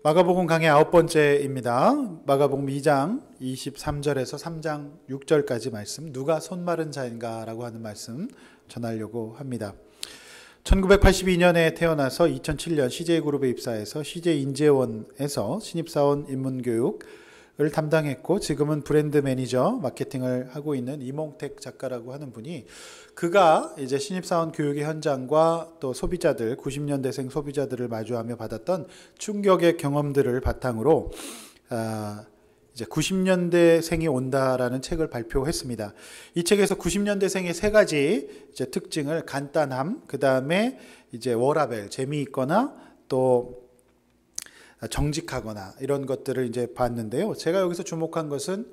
마가복음 강의 9번째입니다. 마가복음 2장 23절에서 3장 6절까지 말씀, 누가 손마른 자인가 라고 하는 말씀 전하려고 합니다. 1982년에 태어나서 2007년 CJ그룹에 입사해서 CJ인재원에서 신입사원 입문교육을 담당했고, 지금은 브랜드 매니저 마케팅을 하고 있는 이몽택 작가라고 하는 분이, 그가 이제 신입사원 교육의 현장과 또 소비자들, 90년대생 소비자들을 마주하며 받았던 충격의 경험들을 바탕으로 이제 90년대생이 온다라는 책을 발표했습니다. 이 책에서 90년대생의 세 가지 이제 특징을, 간단함, 그 다음에 이제 워라밸, 재미있거나 또 정직하거나 이런 것들을 이제 봤는데요. 제가 여기서 주목한 것은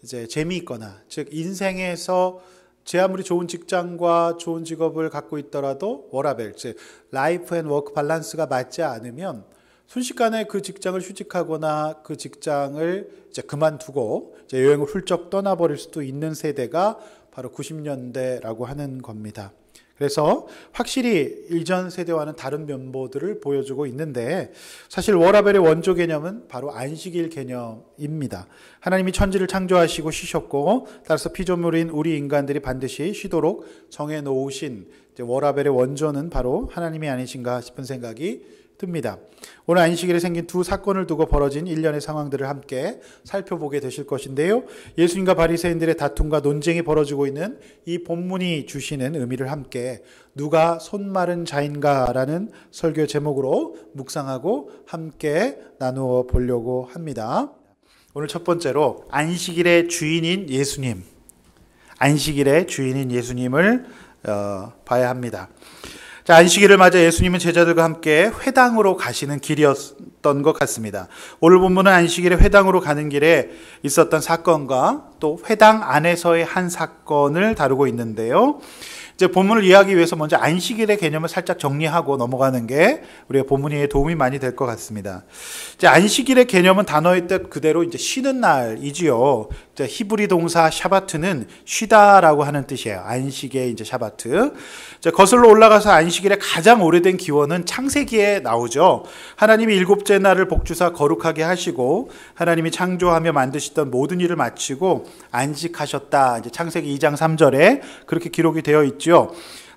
이제 재미있거나, 즉 인생에서 제 아무리 좋은 직장과 좋은 직업을 갖고 있더라도 워라밸, 즉 라이프 앤 워크 밸런스가 맞지 않으면 순식간에 그 직장을 휴직하거나 그 직장을 이제 그만두고 이제 여행을 훌쩍 떠나버릴 수도 있는 세대가 바로 90년대라고 하는 겁니다. 그래서 확실히 이전 세대와는 다른 면모들을 보여주고 있는데, 사실 워라벨의 원조 개념은 바로 안식일 개념입니다. 하나님이 천지를 창조하시고 쉬셨고, 따라서 피조물인 우리 인간들이 반드시 쉬도록 정해놓으신 워라벨의 원조는 바로 하나님이 아니신가 싶은 생각이 듭니다. 오늘 안식일에 생긴 두 사건을 두고 벌어진 일련의 상황들을 함께 살펴보게 되실 것인데요. 예수님과 바리새인들의 다툼과 논쟁이 벌어지고 있는 이 본문이 주시는 의미를 함께 누가 손마른 자인가라는 설교 제목으로 묵상하고 함께 나누어 보려고 합니다. 오늘 첫 번째로 안식일의 주인인 예수님, 안식일의 주인인 예수님을 봐야 합니다. 자, 안식일을 맞아 예수님은 제자들과 함께 회당으로 가시는 길이었던 것 같습니다. 오늘 본문은 안식일에 회당으로 가는 길에 있었던 사건과 또 회당 안에서의 한 사건을 다루고 있는데요. 이제 본문을 이해하기 위해서 먼저 안식일의 개념을 살짝 정리하고 넘어가는 게 우리의 본문에 도움이 많이 될 것 같습니다. 이제 안식일의 개념은 단어의 뜻 그대로 이제 쉬는 날이지요. 이제 히브리 동사 샤바트는 쉬다라고 하는 뜻이에요. 안식의 이제 샤바트. 이제 거슬러 올라가서 안식일의 가장 오래된 기원은 창세기에 나오죠. 하나님이 일곱째 날을 복주사 거룩하게 하시고 하나님이 창조하며 만드시던 모든 일을 마치고 안식하셨다. 이제 창세기 2장 3절에 그렇게 기록이 되어 있죠.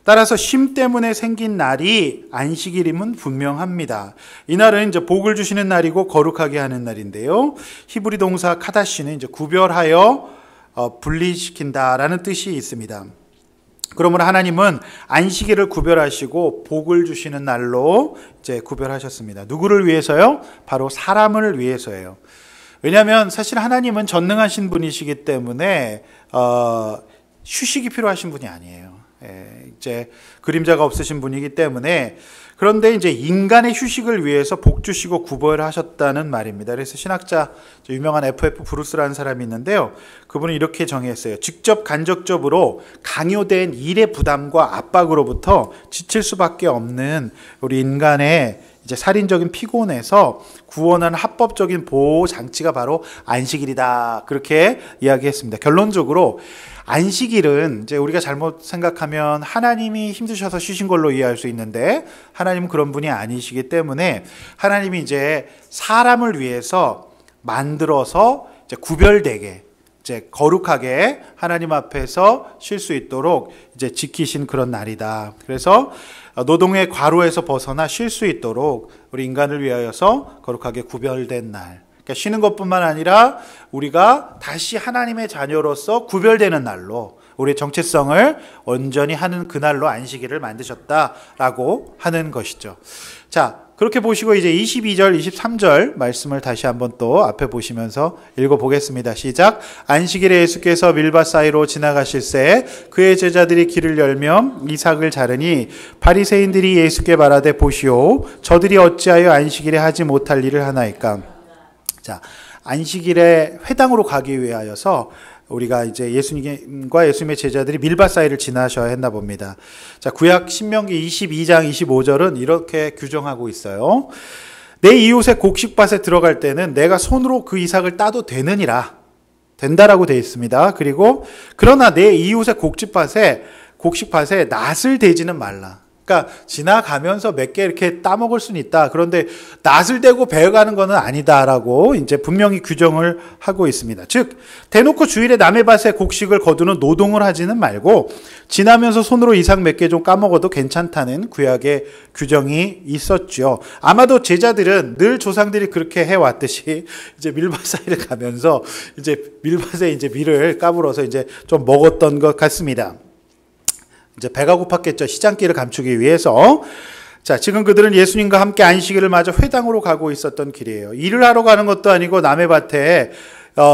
따라서 쉼 때문에 생긴 날이 안식일임은 분명합니다. 이날은 이제 복을 주시는 날이고 거룩하게 하는 날인데요. 히브리 동사 카다시는 이제 구별하여 분리시킨다라는 뜻이 있습니다. 그러므로 하나님은 안식일을 구별하시고 복을 주시는 날로 이제 구별하셨습니다. 누구를 위해서요? 바로 사람을 위해서예요. 왜냐하면 사실 하나님은 전능하신 분이시기 때문에 휴식이 필요하신 분이 아니에요. 이제 그림자가 없으신 분이기 때문에, 그런데 이제 인간의 휴식을 위해서 복 주시고 구별하셨다는 말입니다. 그래서 신학자 유명한 F.F. 브루스라는 사람이 있는데요. 그분은 이렇게 정의했어요. 직접 간접적으로 강요된 일의 부담과 압박으로부터 지칠 수밖에 없는 우리 인간의 이제 살인적인 피곤에서 구원하는 합법적인 보호 장치가 바로 안식일이다. 그렇게 이야기했습니다. 결론적으로 안식일은 이제 우리가 잘못 생각하면 하나님이 힘드셔서 쉬신 걸로 이해할 수 있는데, 하나님은 그런 분이 아니시기 때문에 하나님이 이제 사람을 위해서 만들어서 이제 구별되게, 이제 거룩하게 하나님 앞에서 쉴 수 있도록 이제 지키신 그런 날이다. 그래서 노동의 과로에서 벗어나 쉴 수 있도록 우리 인간을 위하여서 거룩하게 구별된 날. 그러니까 쉬는 것뿐만 아니라 우리가 다시 하나님의 자녀로서 구별되는 날로 우리의 정체성을 온전히 하는 그날로 안식일을 만드셨다라고 하는 것이죠. 자, 그렇게 보시고 이제 22절, 23절 말씀을 다시 한번 또 앞에 보시면서 읽어보겠습니다. 시작. 안식일에 예수께서 밀밭 사이로 지나가실새 그의 제자들이 길을 열며 이삭을 자르니 바리새인들이 예수께 말하되 보시오, 저들이 어찌하여 안식일에 하지 못할 일을 하나이까. 자, 안식일에 회당으로 가기 위하여서 우리가 이제 예수님과 예수님의 제자들이 밀밭 사이를 지나셔야 했나 봅니다. 자, 구약 신명기 22장 25절은 이렇게 규정하고 있어요. 내 이웃의 곡식밭에 들어갈 때는 내가 손으로 그 이삭을 따도 된다라고 되어 있습니다. 그리고 그러나 내 이웃의 곡식밭에 낫을 대지는 말라. 그러니까 지나가면서 몇 개 이렇게 따먹을 수는 있다. 그런데 낫을 대고 배워가는 것은 아니다라고 이제 분명히 규정을 하고 있습니다. 즉 대놓고 주일에 남의 밭에 곡식을 거두는 노동을 하지는 말고 지나면서 손으로 이삭 몇 개 좀 까먹어도 괜찮다는 구약의 규정이 있었죠. 아마도 제자들은 늘 조상들이 그렇게 해왔듯이 이제 밀밭 사이를 가면서 이제 밀밭에 이제 밀을 까불어서 이제 좀 먹었던 것 같습니다. 이제 배가 고팠겠죠. 시장길을 감추기 위해서. 자, 지금 그들은 예수님과 함께 안식일을 맞아 회당으로 가고 있었던 길이에요. 일을 하러 가는 것도 아니고 남의 밭에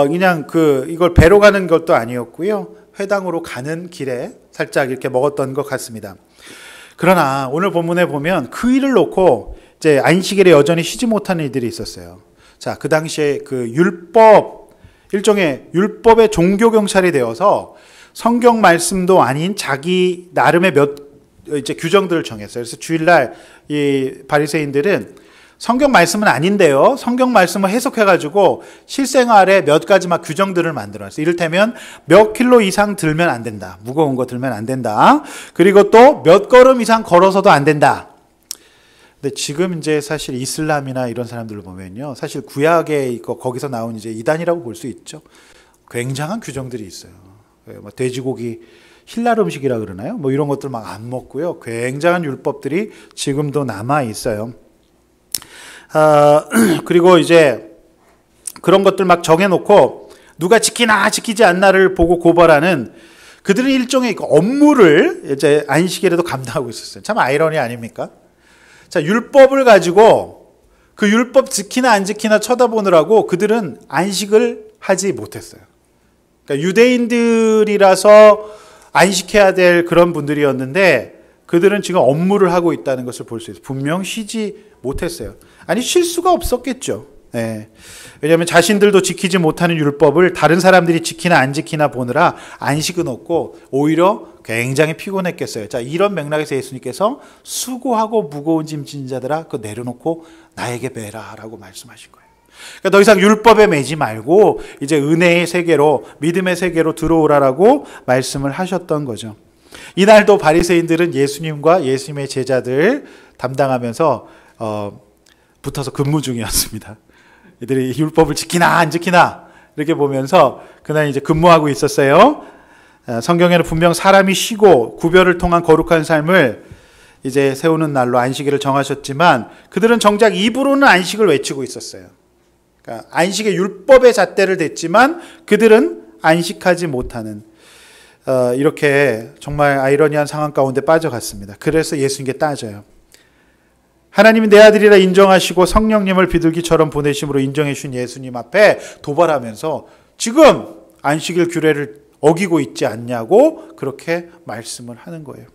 그냥 이걸 배로 가는 것도 아니었고요. 회당으로 가는 길에 살짝 이렇게 먹었던 것 같습니다. 그러나 오늘 본문에 보면 그 일을 놓고 이제 안식일에 여전히 쉬지 못하는 이들이 있었어요. 자, 그 당시에 일종의 율법의 종교 경찰이 되어서 성경 말씀도 아닌 자기 나름의 이제 규정들을 정했어요. 그래서 주일날 이 바리새인들은 성경 말씀은 아닌데요. 성경 말씀을 해석해가지고 실생활에 몇 가지 막 규정들을 만들어놨어요. 이를테면 몇 킬로 이상 들면 안 된다. 무거운 거 들면 안 된다. 그리고 또 몇 걸음 이상 걸어서도 안 된다. 근데 지금 이제 사실 이슬람이나 이런 사람들을 보면요. 사실 구약에 거기서 나온 이제 이단이라고 볼 수 있죠. 굉장한 규정들이 있어요. 돼지고기 힐날 음식이라 그러나요? 뭐 이런 것들 막 안 먹고요. 굉장한 율법들이 지금도 남아 있어요. 그리고 이제 그런 것들 막 정해놓고 누가 지키나 지키지 않나를 보고 고발하는 그들은 일종의 업무를 이제 안식일에도 감당하고 있었어요. 참 아이러니 아닙니까? 자, 율법을 가지고 그 율법 지키나 안 지키나 쳐다보느라고 그들은 안식을 하지 못했어요. 그러니까 유대인들이라서 안식해야 될 그런 분들이었는데 그들은 지금 업무를 하고 있다는 것을 볼 수 있어요. 분명 쉬지 못했어요. 아니 쉴 수가 없었겠죠. 네. 왜냐하면 자신들도 지키지 못하는 율법을 다른 사람들이 지키나 안 지키나 보느라 안식은 없고 오히려 굉장히 피곤했겠어요. 자, 이런 맥락에서 예수님께서 수고하고 무거운 짐 진 자들아 그거 내려놓고 나에게 배라 라고 말씀하신 거예요. 그러니까 더 이상 율법에 매지 말고 이제 은혜의 세계로 믿음의 세계로 들어오라라고 말씀을 하셨던 거죠. 이날도 바리새인들은 예수님과 예수님의 제자들 담당하면서 붙어서 근무 중이었습니다. 이들이 율법을 지키나 안 지키나 이렇게 보면서 그날 이제 근무하고 있었어요. 성경에는 분명 사람이 쉬고 구별을 통한 거룩한 삶을 이제 세우는 날로 안식일을 정하셨지만 그들은 정작 입으로는 안식을 외치고 있었어요. 그러니까 안식의 율법의 잣대를 댔지만 그들은 안식하지 못하는 이렇게 정말 아이러니한 상황 가운데 빠져갔습니다. 그래서 예수님께 따져요. 하나님이 내 아들이라 인정하시고 성령님을 비둘기처럼 보내심으로 인정해 주신 예수님 앞에 도발하면서 지금 안식일 규례를 어기고 있지 않냐고 그렇게 말씀을 하는 거예요.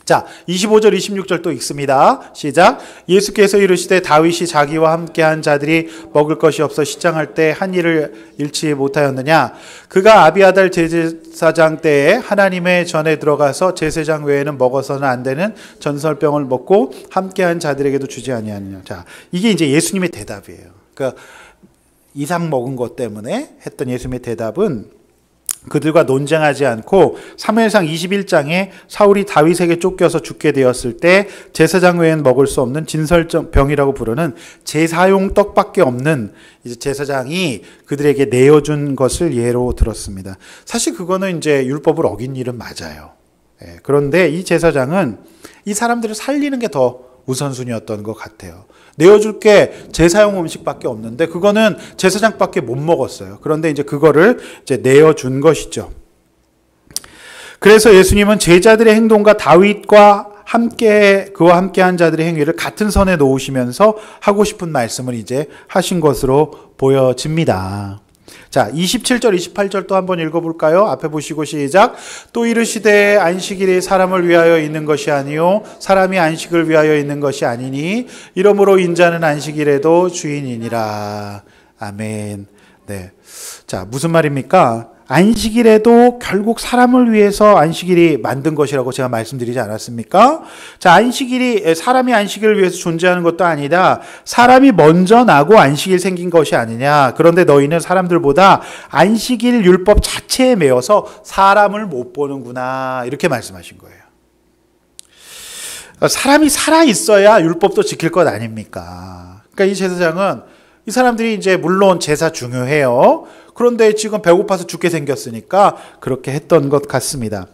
자, 25절 26절 또 읽습니다. 시작. 예수께서 이르시되 다윗이 자기와 함께한 자들이 먹을 것이 없어 시장할 때 한 일을 잃지 못하였느냐. 그가 아비아달 제사장 때에 하나님의 전에 들어가서 제사장 외에는 먹어서는 안 되는 전설병을 먹고 함께한 자들에게도 주지 아니하느냐. 자, 이게 이제 예수님의 대답이에요. 그러니까 이상 먹은 것 때문에 했던 예수님의 대답은 그들과 논쟁하지 않고 사무엘상 21장에 사울이 다윗에게 쫓겨서 죽게 되었을 때 제사장 외엔 먹을 수 없는 진설병이라고 부르는 제사용 떡밖에 없는 이제 제사장이 그들에게 내어준 것을 예로 들었습니다. 사실 그거는 이제 율법을 어긴 일은 맞아요. 그런데 이 제사장은 이 사람들을 살리는 게 더 우선순위였던 것 같아요. 내어줄 게 제사용 음식밖에 없는데 그거는 제사장밖에 못 먹었어요. 그런데 이제 그거를 이제 내어준 것이죠. 그래서 예수님은 제자들의 행동과 다윗과 그와 함께한 자들의 행위를 같은 선에 놓으시면서 하고 싶은 말씀을 이제 하신 것으로 보여집니다. 자, 27절, 28절 또 한번 읽어볼까요? 앞에 보시고 시작. 또 이르시되 안식일이 사람을 위하여 있는 것이 아니요 사람이 안식을 위하여 있는 것이 아니니 이러므로 인자는 안식일에도 주인이니라. 아멘. 네. 자, 무슨 말입니까? 안식일에도 결국 사람을 위해서 안식일이 만든 것이라고 제가 말씀드리지 않았습니까? 자, 사람이 안식일을 위해서 존재하는 것도 아니다. 사람이 먼저 나고 안식일 생긴 것이 아니냐. 그런데 너희는 사람들보다 안식일 율법 자체에 매여서 사람을 못 보는구나. 이렇게 말씀하신 거예요. 사람이 살아 있어야 율법도 지킬 것 아닙니까? 그러니까 이 제사장은 이 사람들이 이제 물론 제사 중요해요. 그런데 지금 배고파서 죽게 생겼으니까 그렇게 했던 것 같습니다.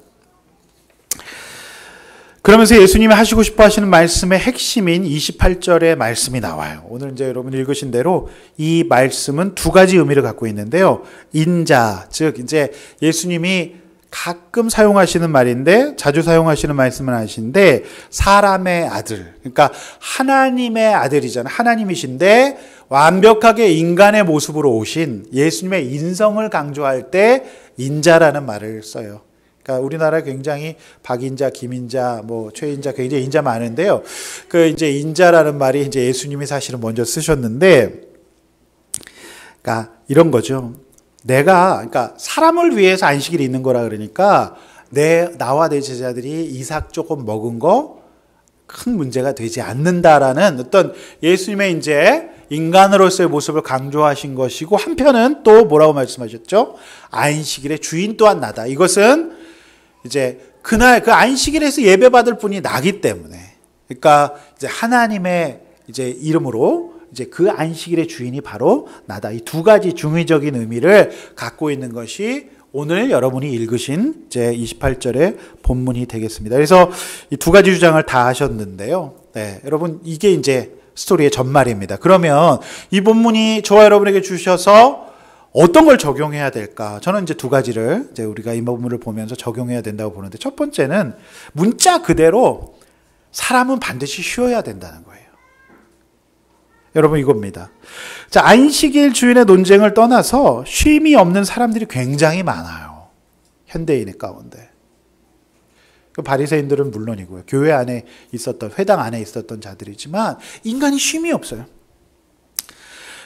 그러면서 예수님이 하시고 싶어 하시는 말씀의 핵심인 28절의 말씀이 나와요. 오늘 이제 여러분 읽으신 대로 이 말씀은 두 가지 의미를 갖고 있는데요. 인자, 즉 이제 예수님이 가끔 사용하시는 말인데 자주 사용하시는 말씀을 하시는데 사람의 아들, 그러니까 하나님의 아들이잖아요. 하나님이신데 완벽하게 인간의 모습으로 오신 예수님의 인성을 강조할 때 인자라는 말을 써요. 그러니까 우리나라에 굉장히 박인자, 김인자, 뭐 최인자, 굉장히 인자 많은데요. 그 이제 인자라는 말이 이제 예수님이 사실은 먼저 쓰셨는데, 그러니까 이런 거죠. 그러니까 사람을 위해서 안식일이 있는 거라 그러니까 나와 내 제자들이 이삭 조금 먹은 거 큰 문제가 되지 않는다라는 어떤 예수님의 이제 인간으로서의 모습을 강조하신 것이고, 한편은 또 뭐라고 말씀하셨죠? 안식일의 주인 또한 나다. 이것은 이제 그날 그 안식일에서 예배받을 분이 나기 때문에, 그러니까 이제 하나님의 이제 이름으로 이제 그 안식일의 주인이 바로 나다. 이 두 가지 중의적인 의미를 갖고 있는 것이 오늘 여러분이 읽으신 이제 28절의 본문이 되겠습니다. 그래서 이 두 가지 주장을 다 하셨는데요. 네, 여러분 이게 이제 스토리의 전말입니다. 그러면 이 본문이 저와 여러분에게 주셔서 어떤 걸 적용해야 될까? 저는 이제 두 가지를 이제 우리가 이 본문을 보면서 적용해야 된다고 보는데, 첫 번째는 문자 그대로 사람은 반드시 쉬어야 된다는 거예요. 여러분 이겁니다. 자, 안식일 주인의 논쟁을 떠나서 쉼이 없는 사람들이 굉장히 많아요. 현대인 가운데. 바리새인들은 물론이고요. 교회 안에 있었던, 회당 안에 있었던 자들이지만 인간이 쉼이 없어요.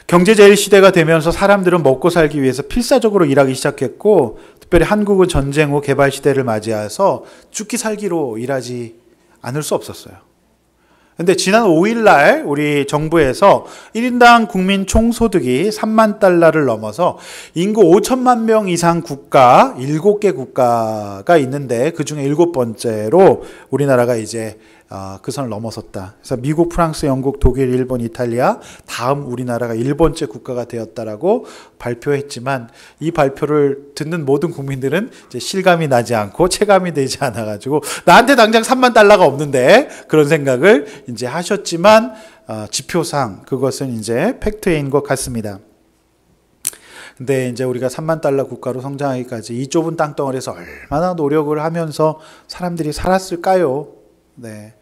경제제일 시대가 되면서 사람들은 먹고 살기 위해서 필사적으로 일하기 시작했고, 특별히 한국은 전쟁 후 개발 시대를 맞이해서 죽기 살기로 일하지 않을 수 없었어요. 근데 지난 5일 날 우리 정부에서 1인당 국민 총소득이 3만 달러를 넘어서 인구 5천만 명 이상 국가 7개 국가가 있는데 그중에 7번째로 우리나라가 이제 그 선을 넘어섰다. 그래서 미국, 프랑스, 영국, 독일, 일본, 이탈리아 다음 우리나라가 1번째 국가가 되었다라고 발표했지만, 이 발표를 듣는 모든 국민들은 이제 실감이 나지 않고 체감이 되지 않아가지고 나한테 당장 3만 달러가 없는데 그런 생각을 이제 하셨지만, 지표상 그것은 이제 팩트인 것 같습니다. 근데 이제 우리가 3만 달러 국가로 성장하기까지 이 좁은 땅덩어리에서 얼마나 노력을 하면서 사람들이 살았을까요? 네.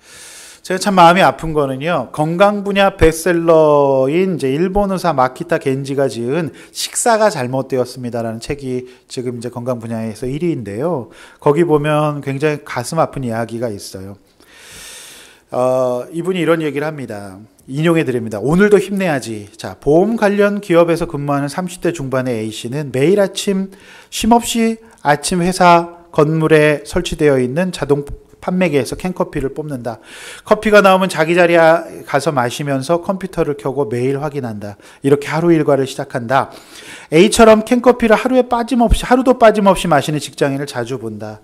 제가 참 마음이 아픈 거는요, 건강 분야 베스트셀러인 이제 일본 의사 마키타 겐지가 지은 식사가 잘못되었습니다라는 책이 지금 이제 건강 분야에서 1위인데요. 거기 보면 굉장히 가슴 아픈 이야기가 있어요. 이분이 이런 얘기를 합니다. 인용해 드립니다. 오늘도 힘내야지. 자, 보험 관련 기업에서 근무하는 30대 중반의 A씨는 매일 아침 쉼없이 아침 회사 건물에 설치되어 있는 자동 판매기에서 캔커피를 뽑는다. 커피가 나오면 자기 자리에 가서 마시면서 컴퓨터를 켜고 매일 확인한다. 이렇게 하루 일과를 시작한다. A처럼 캔커피를 하루도 빠짐없이 마시는 직장인을 자주 본다.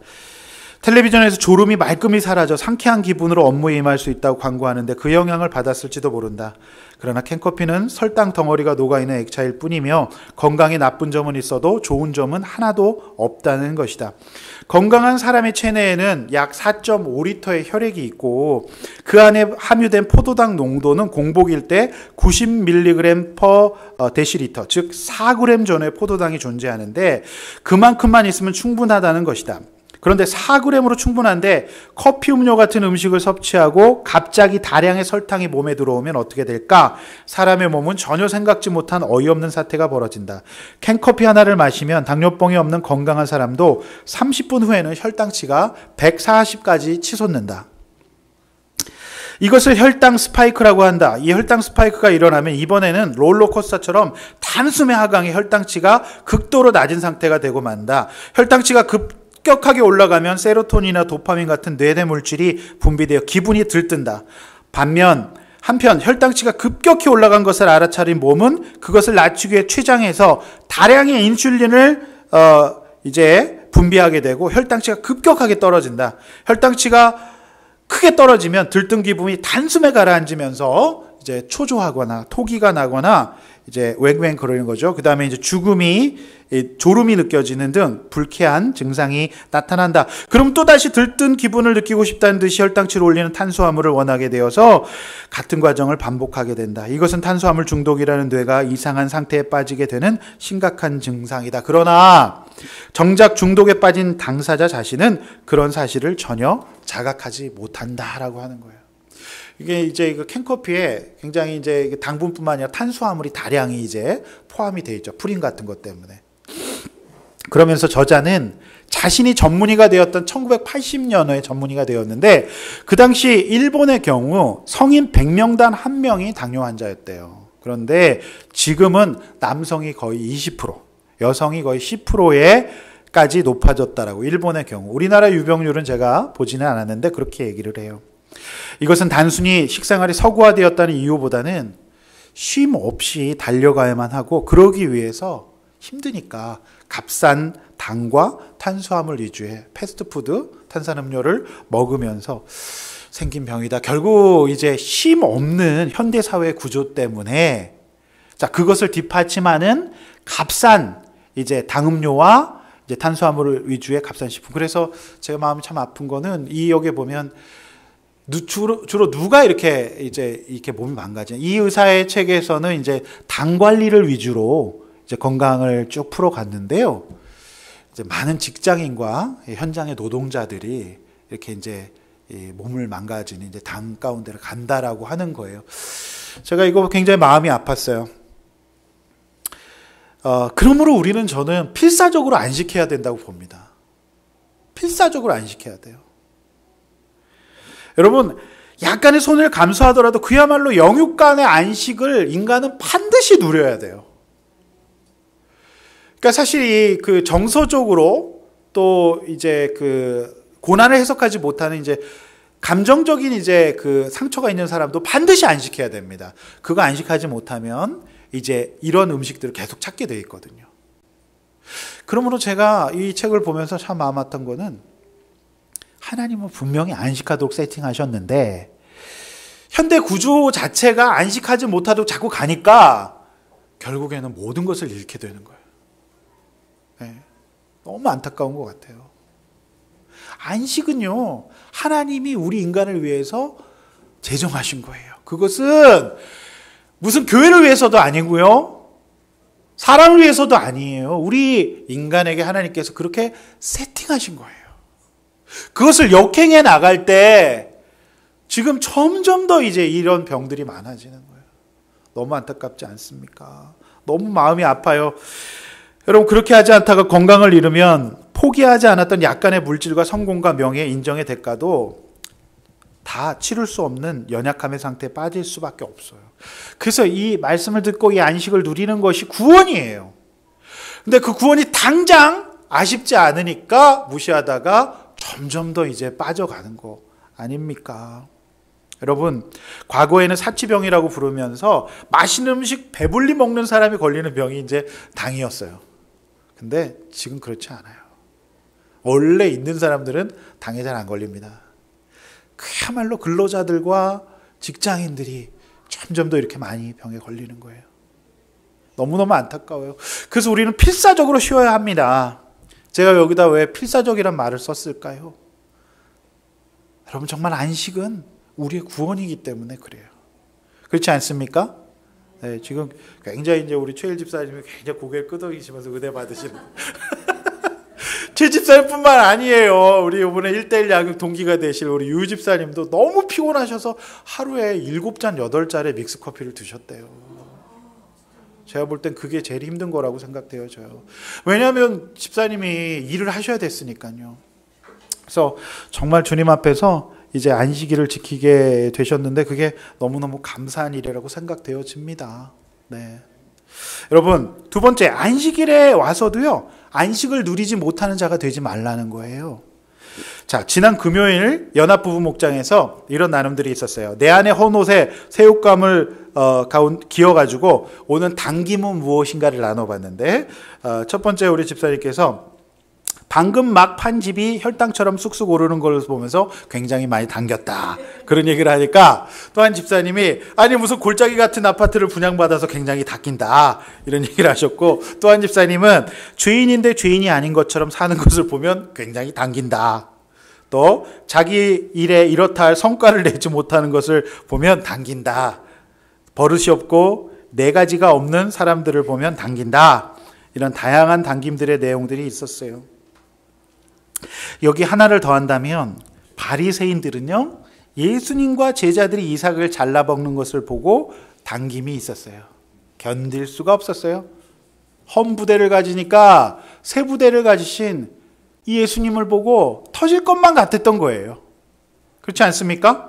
텔레비전에서 졸음이 말끔히 사라져 상쾌한 기분으로 업무에 임할 수 있다고 광고하는데 그 영향을 받았을지도 모른다. 그러나 캔커피는 설탕 덩어리가 녹아있는 액차일 뿐이며 건강에 나쁜 점은 있어도 좋은 점은 하나도 없다는 것이다. 건강한 사람의 체내에는 약 4.5리터의 혈액이 있고 그 안에 함유된 포도당 농도는 공복일 때 90mg per 데시리터, 즉 4g 전후의 포도당이 존재하는데 그만큼만 있으면 충분하다는 것이다. 그런데 4g으로 충분한데 커피 음료 같은 음식을 섭취하고 갑자기 다량의 설탕이 몸에 들어오면 어떻게 될까? 사람의 몸은 전혀 생각지 못한 어이없는 사태가 벌어진다. 캔커피 하나를 마시면 당뇨병이 없는 건강한 사람도 30분 후에는 혈당치가 140까지 치솟는다. 이것을 혈당 스파이크라고 한다. 이 혈당 스파이크가 일어나면 이번에는 롤러코스터처럼 단숨에 하강해 혈당치가 극도로 낮은 상태가 되고 만다. 혈당치가 급격하게 올라가면 세로토닌이나 도파민 같은 뇌내 물질이 분비되어 기분이 들뜬다. 한편 혈당치가 급격히 올라간 것을 알아차린 몸은 그것을 낮추기 위해 췌장에서 다량의 인슐린을 이제 분비하게 되고 혈당치가 급격하게 떨어진다. 혈당치가 크게 떨어지면 들뜬 기분이 단숨에 가라앉으면서 이제 초조하거나 토기가 나거나 이제 웽웽 그러는 거죠. 그 다음에 이제 죽음이, 졸음이 느껴지는 등 불쾌한 증상이 나타난다. 그럼 또다시 들뜬 기분을 느끼고 싶다는 듯이 혈당치를 올리는 탄수화물을 원하게 되어서 같은 과정을 반복하게 된다. 이것은 탄수화물 중독이라는 뇌가 이상한 상태에 빠지게 되는 심각한 증상이다. 그러나 정작 중독에 빠진 당사자 자신은 그런 사실을 전혀 자각하지 못한다라고 하는 거예요. 이게 이제 그 캔커피에 굉장히 이제 당분뿐만 아니라 탄수화물이 다량이 이제 포함이 되어 있죠. 푸린 같은 것 때문에. 그러면서 저자는 자신이 전문의가 되었던 1980년에 전문의가 되었는데 그 당시 일본의 경우 성인 100명당 1명이 당뇨 환자였대요. 그런데 지금은 남성이 거의 20%, 여성이 거의 10%에까지 높아졌다라고 일본의 경우. 우리나라 유병률은 제가 보지는 않았는데 그렇게 얘기를 해요. 이것은 단순히 식생활이 서구화되었다는 이유보다는 쉼 없이 달려가야만 하고 그러기 위해서 힘드니까 값싼 당과 탄수화물 위주의 패스트푸드, 탄산음료를 먹으면서 생긴 병이다. 결국 이제 쉼 없는 현대사회 구조 때문에 자, 그것을 뒷받침하는 값싼 이제 당음료와 이제 탄수화물 위주의 값싼 식품. 그래서 제가 마음이 참 아픈 거는 이 여기에 보면 주로 누가 이렇게 몸이 망가지냐. 이 의사의 책에서는 이제 당 관리를 위주로 이제 건강을 쭉 풀어갔는데요. 이제 많은 직장인과 현장의 노동자들이 이렇게 이제 몸을 망가지는 이제 당 가운데를 간다라고 하는 거예요. 제가 이거 굉장히 마음이 아팠어요. 그러므로 저는 필사적으로 안식해야 된다고 봅니다. 필사적으로 안식해야 돼요. 여러분, 약간의 손을 감수하더라도 그야말로 영육간의 안식을 인간은 반드시 누려야 돼요. 그러니까 사실 그 정서적으로 또 이제 그 고난을 해석하지 못하는 이제 감정적인 이제 그 상처가 있는 사람도 반드시 안식해야 됩니다. 그거 안식하지 못하면 이제 이런 음식들을 계속 찾게 돼 있거든요. 그러므로 제가 이 책을 보면서 참 마음 아팠던 거는 하나님은 분명히 안식하도록 세팅하셨는데 현대 구조 자체가 안식하지 못하도록 자꾸 가니까 결국에는 모든 것을 잃게 되는 거예요. 네. 너무 안타까운 것 같아요. 안식은요, 하나님이 우리 인간을 위해서 제정하신 거예요. 그것은 무슨 교회를 위해서도 아니고요, 사람을 위해서도 아니에요. 우리 인간에게 하나님께서 그렇게 세팅하신 거예요. 그것을 역행해 나갈 때 지금 점점 더 이제 이런 병들이 많아지는 거예요. 너무 안타깝지 않습니까? 너무 마음이 아파요. 여러분, 그렇게 하지 않다가 건강을 잃으면 포기하지 않았던 약간의 물질과 성공과 명예, 인정의 대가도 다 치를 수 없는 연약함의 상태에 빠질 수밖에 없어요. 그래서 이 말씀을 듣고 이 안식을 누리는 것이 구원이에요. 근데 그 구원이 당장 아쉽지 않으니까 무시하다가 점점 더 이제 빠져가는 거 아닙니까? 여러분, 과거에는 사치병이라고 부르면서 맛있는 음식 배불리 먹는 사람이 걸리는 병이 이제 당이었어요. 근데 지금 그렇지 않아요. 원래 있는 사람들은 당에 잘 안 걸립니다. 그야말로 근로자들과 직장인들이 점점 더 이렇게 많이 병에 걸리는 거예요. 너무너무 안타까워요. 그래서 우리는 필사적으로 쉬어야 합니다. 제가 여기다 왜 필사적이란 말을 썼을까요? 여러분, 정말 안식은 우리의 구원이기 때문에 그래요. 그렇지 않습니까? 네, 지금 굉장히 이제 우리 최일 집사님이 굉장히 고개를 끄덕이시면서 은혜 받으시는. 최 집사님뿐만 아니에요. 우리 이번에 1:1 양육 동기가 되실 우리 유 집사님도 너무 피곤하셔서 하루에 7잔, 8잔의 믹스커피를 드셨대요. 제가 볼 땐 그게 제일 힘든 거라고 생각돼요, 저요. 왜냐하면 집사님이 일을 하셔야 됐으니까요. 그래서 정말 주님 앞에서 이제 안식일을 지키게 되셨는데 그게 너무너무 감사한 일이라고 생각되어집니다. 네. 여러분, 두 번째, 안식일에 와서도요, 안식을 누리지 못하는 자가 되지 말라는 거예요. 자, 지난 금요일 연합부부 목장에서 이런 나눔들이 있었어요. 내 안에 헌옷에 새우감을 기어가지고 오는 당김은 무엇인가를 나눠봤는데, 첫 번째 우리 집사님께서 방금 막 판 집이 혈당처럼 쑥쑥 오르는 걸 보면서 굉장히 많이 당겼다. 그런 얘기를 하니까 또 한 집사님이 아니 무슨 골짜기 같은 아파트를 분양받아서 굉장히 당긴다. 이런 얘기를 하셨고 또 한 집사님은 죄인인데 죄인이 아닌 것처럼 사는 것을 보면 굉장히 당긴다. 또 자기 일에 이렇다 할 성과를 내지 못하는 것을 보면 당긴다. 버릇이 없고 네 가지가 없는 사람들을 보면 당긴다. 이런 다양한 당김들의 내용들이 있었어요. 여기 하나를 더한다면 바리새인들은요, 예수님과 제자들이 이삭을 잘라먹는 것을 보고 당김이 있었어요. 견딜 수가 없었어요. 헌 부대를 가지니까 새 부대를 가지신 이 예수님을 보고 터질 것만 같았던 거예요. 그렇지 않습니까?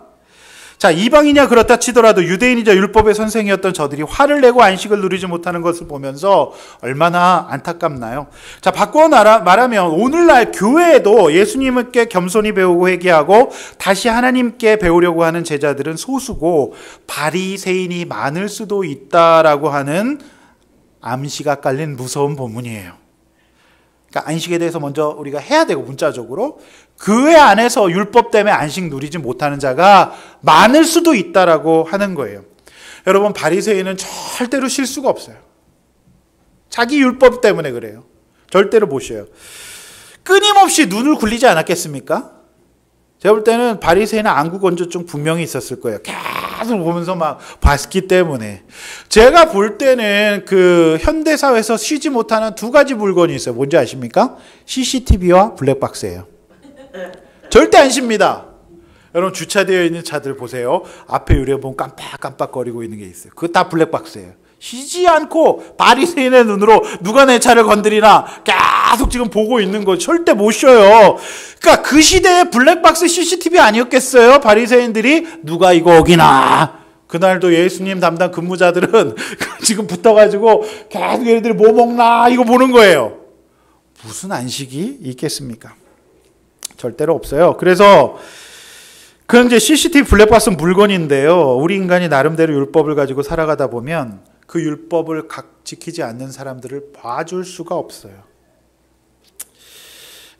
자, 이방이냐 그렇다 치더라도 유대인이자 율법의 선생이었던 저들이 화를 내고 안식을 누리지 못하는 것을 보면서 얼마나 안타깝나요? 자, 바꾸어 말하면 오늘날 교회에도 예수님께 겸손히 배우고 회개하고 다시 하나님께 배우려고 하는 제자들은 소수고 바리새인이 많을 수도 있다라고 하는 암시가 깔린 무서운 본문이에요. 그러니까 안식에 대해서 먼저 우리가 해야 되고 문자적으로 교회 안에서 율법 때문에 안식 누리지 못하는 자가 많을 수도 있다라고 하는 거예요. 여러분 바리새인은 절대로 쉴 수가 없어요. 자기 율법 때문에 그래요. 절대로 못 쉬어요. 끊임없이 눈을 굴리지 않았겠습니까? 제가 볼 때는 바리새인은 안구건조증 분명히 있었을 거예요. 계속 보면서 막 봤기 때문에. 제가 볼 때는 그 현대사회에서 쉬지 못하는 두 가지 물건이 있어요. 뭔지 아십니까? CCTV와 블랙박스예요. 절대 안 쉽니다. 여러분 주차되어 있는 차들 보세요. 앞에 유리에 보면 깜빡깜빡거리고 있는 게 있어요. 그거 다 블랙박스예요. 쉬지 않고 바리새인의 눈으로 누가 내 차를 건드리나 계속 지금 보고 있는 거 절대 못 쉬어요. 그러니까 그 시대에 블랙박스 CCTV 아니었겠어요? 바리새인들이 누가 이거 어기나. 그날도 예수님 담당 근무자들은 지금 붙어가지고 계속 얘네들이 뭐 먹나 이거 보는 거예요. 무슨 안식이 있겠습니까? 절대로 없어요. 그래서 그런 이제 CCTV 블랙박스는 물건인데요. 우리 인간이 나름대로 율법을 가지고 살아가다 보면 그 율법을 지키지 않는 사람들을 봐줄 수가 없어요.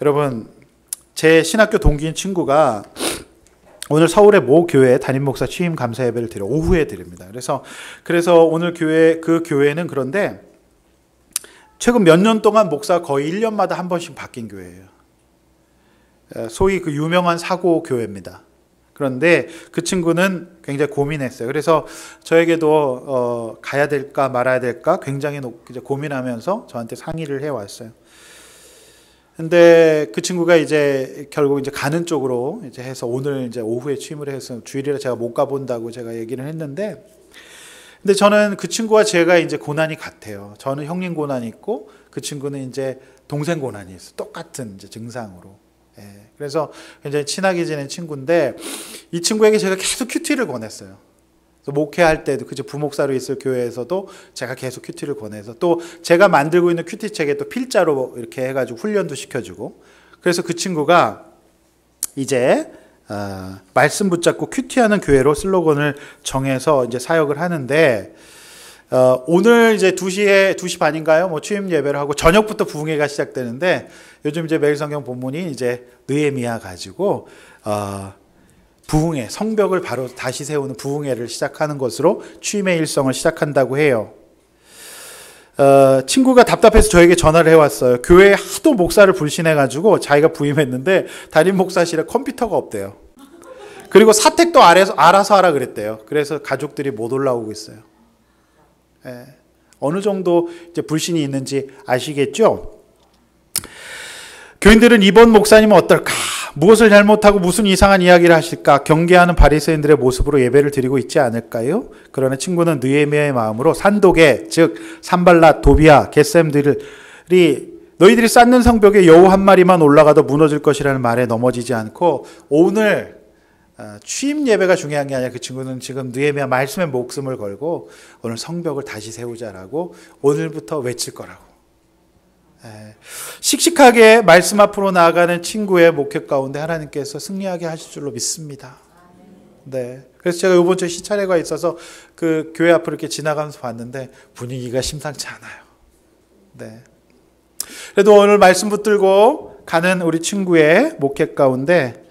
여러분, 제 신학교 동기인 친구가 오늘 서울의 모 교회 담임 목사 취임 감사 예배를 드려 오후에 드립니다. 그래서 오늘 그 교회는 그런데 최근 몇 년 동안 목사 거의 1년마다 한 번씩 바뀐 교회예요. 소위 그 유명한 사고 교회입니다. 그런데 그 친구는 굉장히 고민했어요. 그래서 저에게도 가야 될까 말아야 될까 굉장히 고민하면서 저한테 상의를 해왔어요. 근데 그 친구가 이제 결국 이제 가는 쪽으로 이제 해서 오늘 이제 오후에 취임을 해서 주일이라 제가 못 가본다고 제가 얘기를 했는데, 근데 저는 그 친구와 제가 이제 고난이 같아요. 저는 형님 고난이 있고 그 친구는 이제 동생 고난이 있어요. 똑같은 이제 증상으로. 예, 그래서 굉장히 친하게 지낸 친구인데 이 친구에게 제가 계속 큐티를 권했어요. 목회할 때도 그저 부목사로 있을 교회에서도 제가 계속 큐티를 권해서 또 제가 만들고 있는 큐티 책에 또 필자로 이렇게 해가지고 훈련도 시켜주고, 그래서 그 친구가 이제 말씀 붙잡고 큐티하는 교회로 슬로건을 정해서 이제 사역을 하는데, 오늘 이제 2시 반인가요? 뭐 취임 예배를 하고 저녁부터 부흥회가 시작되는데, 요즘 이제 매일 성경 본문이 이제 느헤미야 가지고 부흥회, 성벽을 바로 다시 세우는 부흥회를 시작하는 것으로 취임의 일성을 시작한다고 해요. 친구가 답답해서 저에게 전화를 해왔어요. 교회에 하도 목사를 불신해가지고 자기가 부임했는데 담임 목사실에 컴퓨터가 없대요. 그리고 사택도 알아서 하라 그랬대요. 그래서 가족들이 못 올라오고 있어요. 예, 어느 정도 이제 불신이 있는지 아시겠죠? 교인들은 이번 목사님은 어떨까? 무엇을 잘못하고 무슨 이상한 이야기를 하실까? 경계하는 바리새인들의 모습으로 예배를 드리고 있지 않을까요? 그러나 친구는 느헤미야의 마음으로 산독에, 즉 산발랏, 도비야, 겟셈들이 너희들이 쌓는 성벽에 여우 한 마리만 올라가도 무너질 것이라는 말에 넘어지지 않고, 오늘 취임 예배가 중요한 게 아니라 그 친구는 지금 느헤미야 말씀에 목숨을 걸고 오늘 성벽을 다시 세우자라고 오늘부터 외칠 거라고. 씩씩하게 말씀 앞으로 나아가는 친구의 목회 가운데 하나님께서 승리하게 하실 줄로 믿습니다. 네. 그래서 제가 이번 주에 시차례가 있어서 그 교회 앞으로 이렇게 지나가면서 봤는데 분위기가 심상치 않아요. 네. 그래도 오늘 말씀 붙들고 가는 우리 친구의 목회 가운데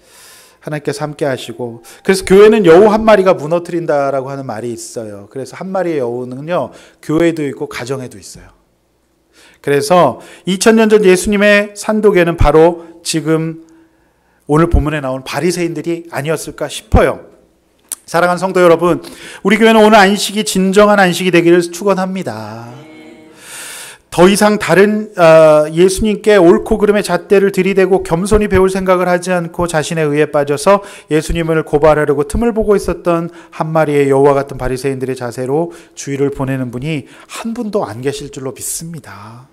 하나님께서 함께 하시고, 그래서 교회는 여우 한 마리가 무너뜨린다라고 하는 말이 있어요. 그래서 한 마리의 여우는요, 교회도 있고 가정에도 있어요. 그래서 2000년 전 예수님의 산도계는 바로 지금 오늘 본문에 나온 바리새인들이 아니었을까 싶어요. 사랑하는 성도 여러분, 우리 교회는 오늘 안식이 진정한 안식이 되기를 축원합니다. 더 이상 다른 예수님께 옳고 그름의 잣대를 들이대고 겸손히 배울 생각을 하지 않고 자신의 의에 빠져서 예수님을 고발하려고 틈을 보고 있었던 한 마리의 여우와 같은 바리새인들의 자세로 주의를 보내는 분이 한 분도 안 계실 줄로 믿습니다.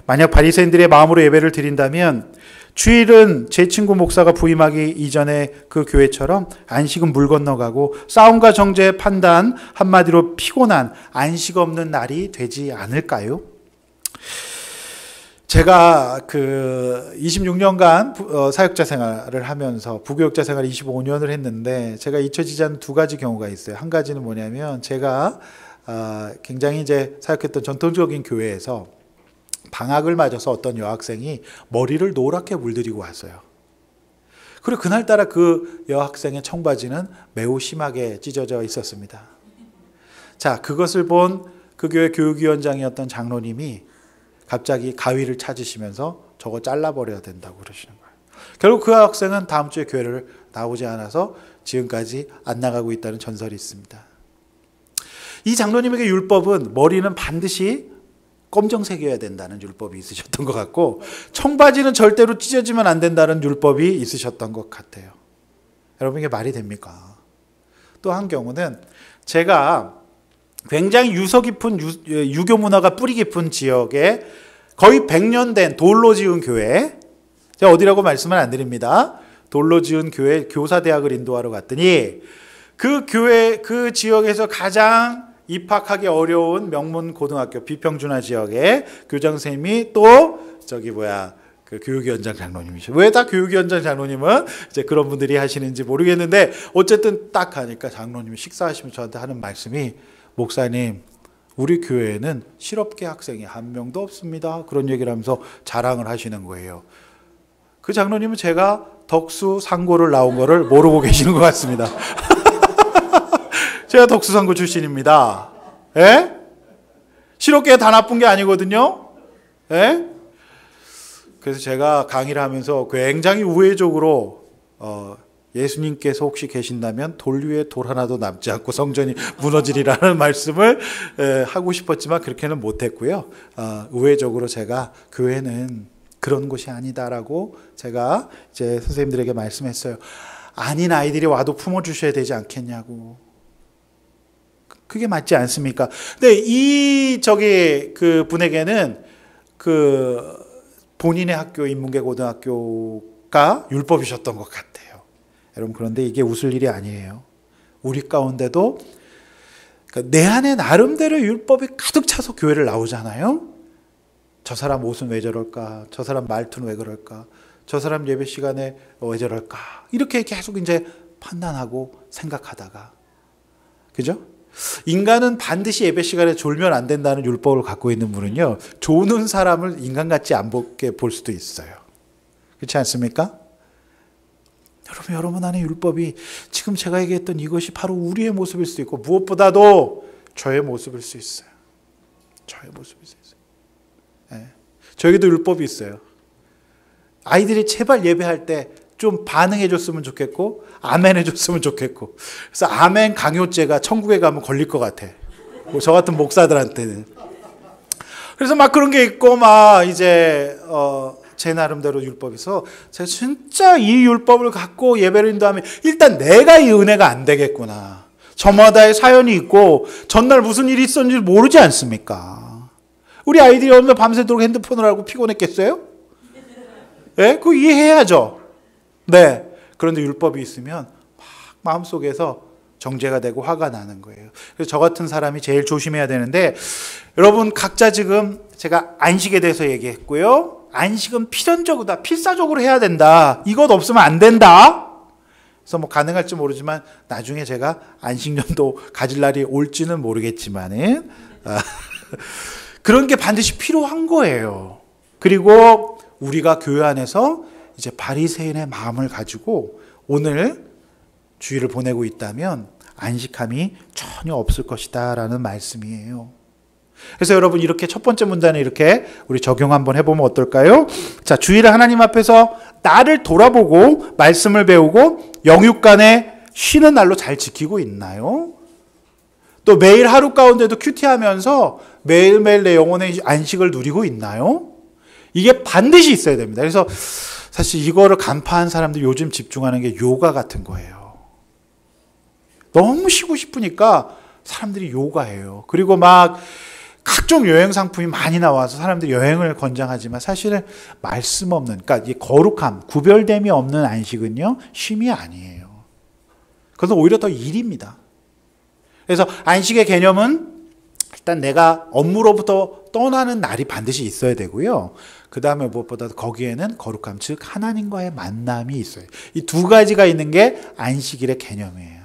만약 바리새인들의 마음으로 예배를 드린다면 주일은 제 친구 목사가 부임하기 이전에 그 교회처럼 안식은 물 건너가고 싸움과 정죄의 판단, 한마디로 피곤한 안식 없는 날이 되지 않을까요? 제가 26년간 사역자 생활을 하면서 부교육자 생활 25년을 했는데 제가 잊혀지지 않는 두 가지 경우가 있어요. 한 가지는 뭐냐면 제가 굉장히 이제 사역했던 전통적인 교회에서 방학을 맞아서 어떤 여학생이 머리를 노랗게 물들이고 왔어요. 그리고 그날따라 그 여학생의 청바지는 매우 심하게 찢어져 있었습니다. 자, 그것을 본 그 교회 교육위원장이었던 장로님이 갑자기 가위를 찾으시면서 저거 잘라버려야 된다고 그러시는 거예요. 결국 그 학생은 다음 주에 교회를 나오지 않아서 지금까지 안 나가고 있다는 전설이 있습니다. 이 장로님에게 율법은 머리는 반드시 검정색이어야 된다는 율법이 있으셨던 것 같고, 청바지는 절대로 찢어지면 안 된다는 율법이 있으셨던 것 같아요. 여러분, 이게 말이 됩니까? 또 한 경우는 제가 굉장히 유서 깊은 유교 문화가 뿌리 깊은 지역에 거의 100년 된 돌로 지은 교회, 제가 어디라고 말씀을 안 드립니다. 돌로 지은 교회 교사대학을 인도하러 갔더니 그 교회, 그 지역에서 가장 입학하기 어려운 명문 고등학교 비평준화 지역의 교장 선생님이 또 그 교육위원장 장로님이시죠. 왜 다 교육위원장 장로님은 이제 그런 분들이 하시는지 모르겠는데, 어쨌든 딱 가니까 장로님이 식사하시면서 저한테 하는 말씀이, 목사님, 우리 교회에는 실업계 학생이 한 명도 없습니다. 그런 얘기를 하면서 자랑을 하시는 거예요. 그 장로님은 제가 덕수 상고를 나온 거를 모르고 계시는 것 같습니다. 제가 덕수 상고 출신입니다. 예? 실업계 다 나쁜 게 아니거든요. 예? 그래서 제가 강의를 하면서 굉장히 우회적으로 예수님께서 혹시 계신다면 돌 위에 돌 하나도 남지 않고 성전이 무너지리라는 말씀을 하고 싶었지만 그렇게는 못했고요. 우회적으로 제가 교회는 그런 곳이 아니다라고 제가 이제 선생님들에게 말씀했어요. 아닌 아이들이 와도 품어주셔야 되지 않겠냐고. 그게 맞지 않습니까? 근데 그 분에게는 본인의 학교, 인문계 고등학교가 율법이셨던 것 같아요. 여러분, 그런데 이게 웃을 일이 아니에요. 우리 가운데도 내 안에 나름대로 율법이 가득 차서 교회를 나오잖아요. 저 사람 옷은 왜 저럴까? 저 사람 말투는 왜 그럴까? 저 사람 예배 시간에 왜 저럴까? 이렇게 계속 이제 판단하고 생각하다가, 그죠? 인간은 반드시 예배 시간에 졸면 안 된다는 율법을 갖고 있는 분은요, 조는 사람을 인간 같지 않게 볼 수도 있어요. 그렇지 않습니까? 여러분 안에 율법이 지금 제가 얘기했던 이것이 바로 우리의 모습일 수 있고, 무엇보다도 저의 모습일 수 있어요. 저의 모습일 수 있어요. 네. 저에게도 율법이 있어요. 아이들이 제발 예배할 때 좀 반응해 줬으면 좋겠고, 아멘 해줬으면 좋겠고. 그래서 아멘 강요죄가 천국에 가면 걸릴 것 같아. 저 같은 목사들한테는. 그래서 막 그런 게 있고, 막 이제 제 나름대로 율법이 있어. 제가 진짜 이 율법을 갖고 예배를 인도하면 일단 내가 이 은혜가 안 되겠구나. 저마다의 사연이 있고 전날 무슨 일이 있었는지 모르지 않습니까? 우리 아이들이 오늘 밤새도록 핸드폰을 하고 피곤했겠어요? 네? 그거 이해해야죠. 네. 그런데 율법이 있으면 막 마음속에서 정죄가 되고 화가 나는 거예요. 그래서 저 같은 사람이 제일 조심해야 되는데, 여러분 각자 지금 제가 안식에 대해서 얘기했고요. 안식은 필연적이다. 필사적으로 해야 된다. 이것 없으면 안 된다. 그래서 뭐 가능할지 모르지만 나중에 제가 안식년도 가질 날이 올지는 모르겠지만은 그런 게 반드시 필요한 거예요. 그리고 우리가 교회 안에서 이제 바리새인의 마음을 가지고 오늘 주일을 보내고 있다면 안식함이 전혀 없을 것이다라는 말씀이에요. 그래서 여러분 이렇게 첫 번째 문단에 이렇게 우리 적용 한번 해보면 어떨까요? 자, 주일에 하나님 앞에서 나를 돌아보고 말씀을 배우고 영육간에 쉬는 날로 잘 지키고 있나요? 또 매일 하루 가운데도 큐티하면서 매일매일 내 영혼의 안식을 누리고 있나요? 이게 반드시 있어야 됩니다. 그래서 사실 이거를 간파한 사람들이 요즘 집중하는 게 요가 같은 거예요. 너무 쉬고 싶으니까 사람들이 요가해요. 그리고 막 각종 여행 상품이 많이 나와서 사람들이 여행을 권장하지만 사실은 말씀 없는, 그러니까 이 거룩함, 구별됨이 없는 안식은요, 쉼이 아니에요. 그래서 오히려 더 일입니다. 그래서 안식의 개념은 일단 내가 업무로부터 떠나는 날이 반드시 있어야 되고요. 그 다음에 무엇보다도 거기에는 거룩함, 즉 하나님과의 만남이 있어요. 이 두 가지가 있는 게 안식일의 개념이에요.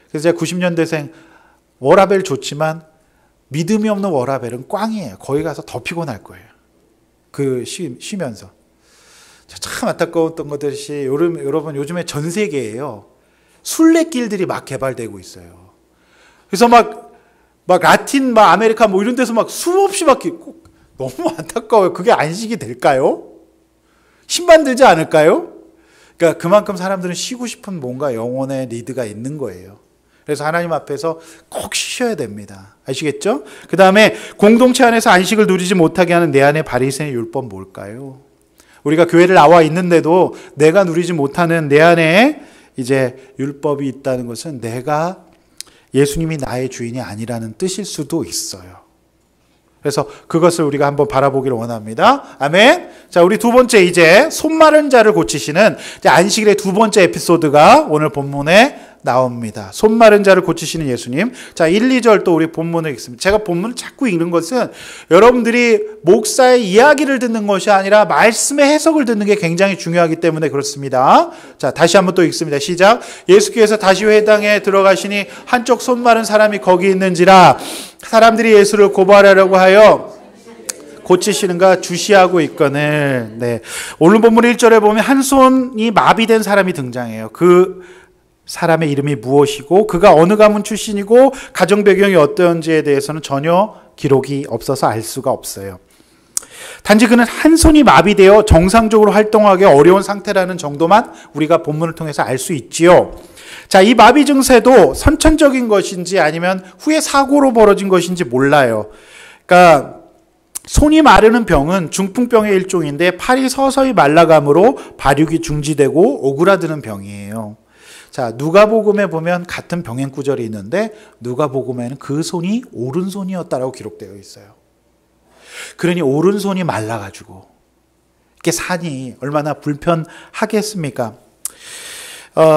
그래서 제가 90년대생 워라벨 좋지만 믿음이 없는 워라벨은 꽝이에요. 거기 가서 더 피곤할 거예요. 쉬면서. 참 안타까웠던 것들이 여러분 요즘에 전 세계에요. 순례길들이 막 개발되고 있어요. 그래서 막 라틴, 막 아메리카 뭐 이런 데서 막 수없이 막 너무 안타까워요. 그게 안식이 될까요? 힘만 들지 않을까요? 그러니까 그만큼 사람들은 쉬고 싶은 뭔가 영혼의 리드가 있는 거예요. 그래서 하나님 앞에서 꼭 쉬셔야 됩니다. 아시겠죠? 그 다음에 공동체 안에서 안식을 누리지 못하게 하는 내 안의 바리새인의 율법 뭘까요? 우리가 교회를 나와 있는데도 내가 누리지 못하는 내 안에 이제 율법이 있다는 것은 내가 예수님이 나의 주인이 아니라는 뜻일 수도 있어요. 그래서 그것을 우리가 한번 바라보기를 원합니다. 아멘. 자, 우리 두 번째 이제 손 마른 자를 고치시는 안식일의 두 번째 에피소드가 오늘 본문에 나옵니다. 손 마른 자를 고치시는 예수님. 자, 1, 2절 또 우리 본문을 읽습니다. 제가 본문을 자꾸 읽는 것은 여러분들이 목사의 이야기를 듣는 것이 아니라 말씀의 해석을 듣는 게 굉장히 중요하기 때문에 그렇습니다. 자, 다시 한번 또 읽습니다. 시작. 예수께서 다시 회당에 들어가시니 한쪽 손 마른 사람이 거기 있는지라 사람들이 예수를 고발하려고 하여 고치시는가 주시하고 있거늘. 네. 오늘 본문 1절에 보면 한 손이 마비된 사람이 등장해요. 그 사람의 이름이 무엇이고 그가 어느 가문 출신이고 가정 배경이 어떤지에 대해서는 전혀 기록이 없어서 알 수가 없어요. 단지 그는 한 손이 마비되어 정상적으로 활동하기 어려운 상태라는 정도만 우리가 본문을 통해서 알 수 있지요. 자, 이 마비 증세도 선천적인 것인지 아니면 후에 사고로 벌어진 것인지 몰라요. 그러니까 손이 마르는 병은 중풍병의 일종인데 팔이 서서히 말라감으로 발육이 중지되고 오그라드는 병이에요. 자, 누가복음에 보면 같은 병행 구절이 있는데 누가복음에는 그 손이 오른손이었다라고 기록되어 있어요. 그러니 오른손이 말라가지고 이게 산이 얼마나 불편하겠습니까?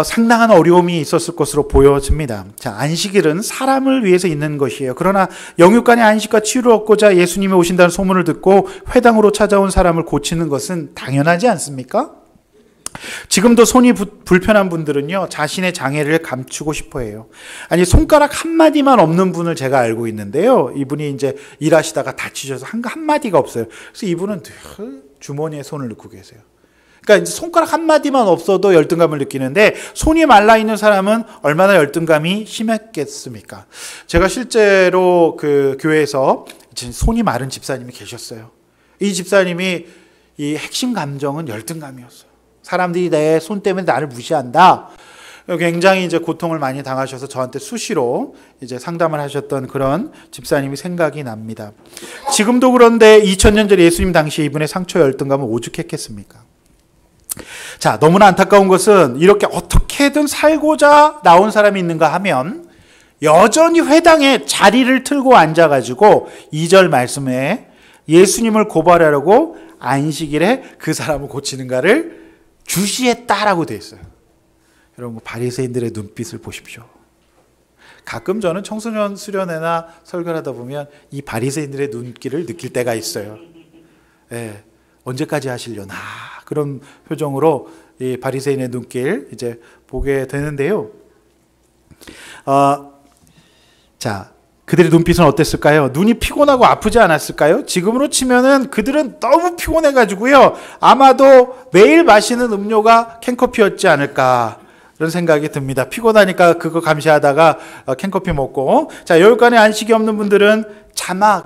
상당한 어려움이 있었을 것으로 보여집니다. 자, 안식일은 사람을 위해서 있는 것이에요. 그러나 영육간의 안식과 치유를 얻고자 예수님이 오신다는 소문을 듣고 회당으로 찾아온 사람을 고치는 것은 당연하지 않습니까? 지금도 손이 불편한 분들은요, 자신의 장애를 감추고 싶어 해요. 아니, 손가락 한마디만 없는 분을 제가 알고 있는데요. 이분이 이제 일하시다가 다치셔서 한마디가 없어요. 그래서 이분은 늘 주머니에 손을 넣고 계세요. 그러니까 이제 손가락 한마디만 없어도 열등감을 느끼는데 손이 말라있는 사람은 얼마나 열등감이 심했겠습니까? 제가 실제로 그 교회에서 손이 마른 집사님이 계셨어요. 이 집사님이 이 핵심 감정은 열등감이었어요. 사람들이 내 손 때문에 나를 무시한다. 굉장히 이제 고통을 많이 당하셔서 저한테 수시로 이제 상담을 하셨던 그런 집사님이 생각이 납니다. 지금도 그런데 2000년 전 예수님 당시에 이분의 상처 열등감은 오죽했겠습니까? 자, 너무나 안타까운 것은 이렇게 어떻게든 살고자 나온 사람이 있는가 하면 여전히 회당에 자리를 틀고 앉아가지고 2절 말씀에 예수님을 고발하려고 안식일에 그 사람을 고치는가를 주시했다라고 되어 있어요. 여러분, 바리새인들의 눈빛을 보십시오. 가끔 저는 청소년 수련회나 설교를 하다 보면 이 바리새인들의 눈길을 느낄 때가 있어요. 네, 언제까지 하시려나 그런 표정으로 이 바리새인의 눈길 이제 보게 되는데요. 자, 그들의 눈빛은 어땠을까요? 눈이 피곤하고 아프지 않았을까요? 지금으로 치면은 그들은 너무 피곤해가지고요. 아마도 매일 마시는 음료가 캔커피였지 않을까. 그런 생각이 듭니다. 피곤하니까 그거 감시하다가 캔커피 먹고. 자, 여육간에 안식이 없는 분들은 제가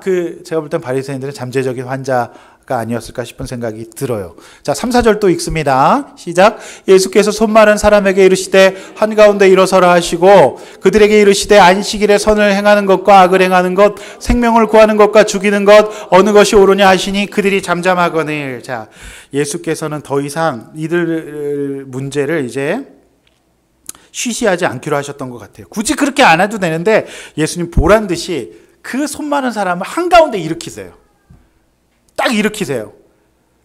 볼 땐 바리새인들은 잠재적인 환자가 아니었을까 싶은 생각이 들어요. 자, 3, 4절 또 읽습니다. 시작. 예수께서 손 마른 사람에게 이르시되 한가운데 일어서라 하시고 그들에게 이르시되 안식일에 선을 행하는 것과 악을 행하는 것, 생명을 구하는 것과 죽이는 것 어느 것이 옳으냐 하시니 그들이 잠잠하거늘. 자, 예수께서는 더 이상 이들 문제를 이제 쉬쉬하지 않기로 하셨던 것 같아요. 굳이 그렇게 안 해도 되는데 예수님 보란 듯이 그 손 많은 사람을 한가운데 일으키세요. 딱 일으키세요.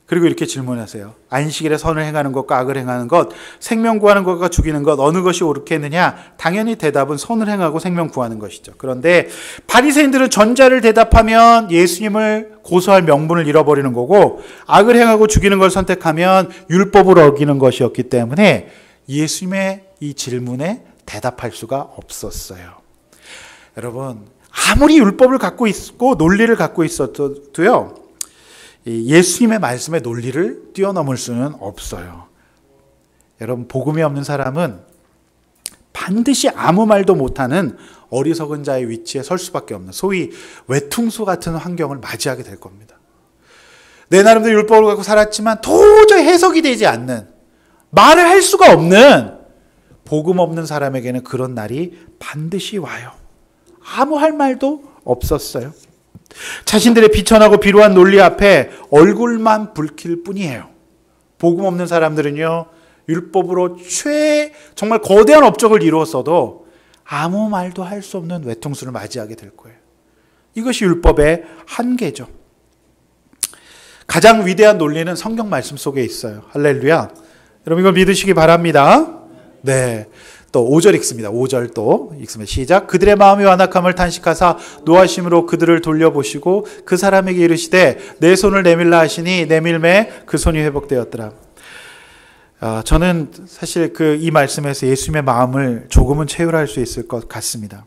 그리고 이렇게 질문하세요. 안식일에 선을 행하는 것과 악을 행하는 것, 생명 구하는 것과 죽이는 것 어느 것이 옳겠느냐? 당연히 대답은 선을 행하고 생명 구하는 것이죠. 그런데 바리새인들은 전자를 대답하면 예수님을 고소할 명분을 잃어버리는 거고 악을 행하고 죽이는 걸 선택하면 율법을 어기는 것이었기 때문에 예수님의 이 질문에 대답할 수가 없었어요. 여러분, 아무리 율법을 갖고 있고 논리를 갖고 있어도요, 예수님의 말씀의 논리를 뛰어넘을 수는 없어요. 여러분, 복음이 없는 사람은 반드시 아무 말도 못하는 어리석은 자의 위치에 설 수밖에 없는 소위 외퉁소 같은 환경을 맞이하게 될 겁니다. 내 나름대로 율법을 갖고 살았지만 도저히 해석이 되지 않는, 말을 할 수가 없는 복음 없는 사람에게는 그런 날이 반드시 와요. 아무 할 말도 없었어요. 자신들의 비천하고 비루한 논리 앞에 얼굴만 붉힐 뿐이에요. 복음 없는 사람들은요, 율법으로 정말 거대한 업적을 이루었어도 아무 말도 할 수 없는 외통수를 맞이하게 될 거예요. 이것이 율법의 한계죠. 가장 위대한 논리는 성경 말씀 속에 있어요. 할렐루야. 여러분 이걸 믿으시기 바랍니다. 네. 또 5절 읽습니다. 5절 또 읽습니다. 시작. 그들의 마음이 완악함을 탄식하사 노하심으로 그들을 돌려보시고 그 사람에게 이르시되 내 손을 내밀라 하시니 내밀매 그 손이 회복되었더라. 저는 사실 이 말씀에서 예수님의 마음을 조금은 체휼할 수 있을 것 같습니다.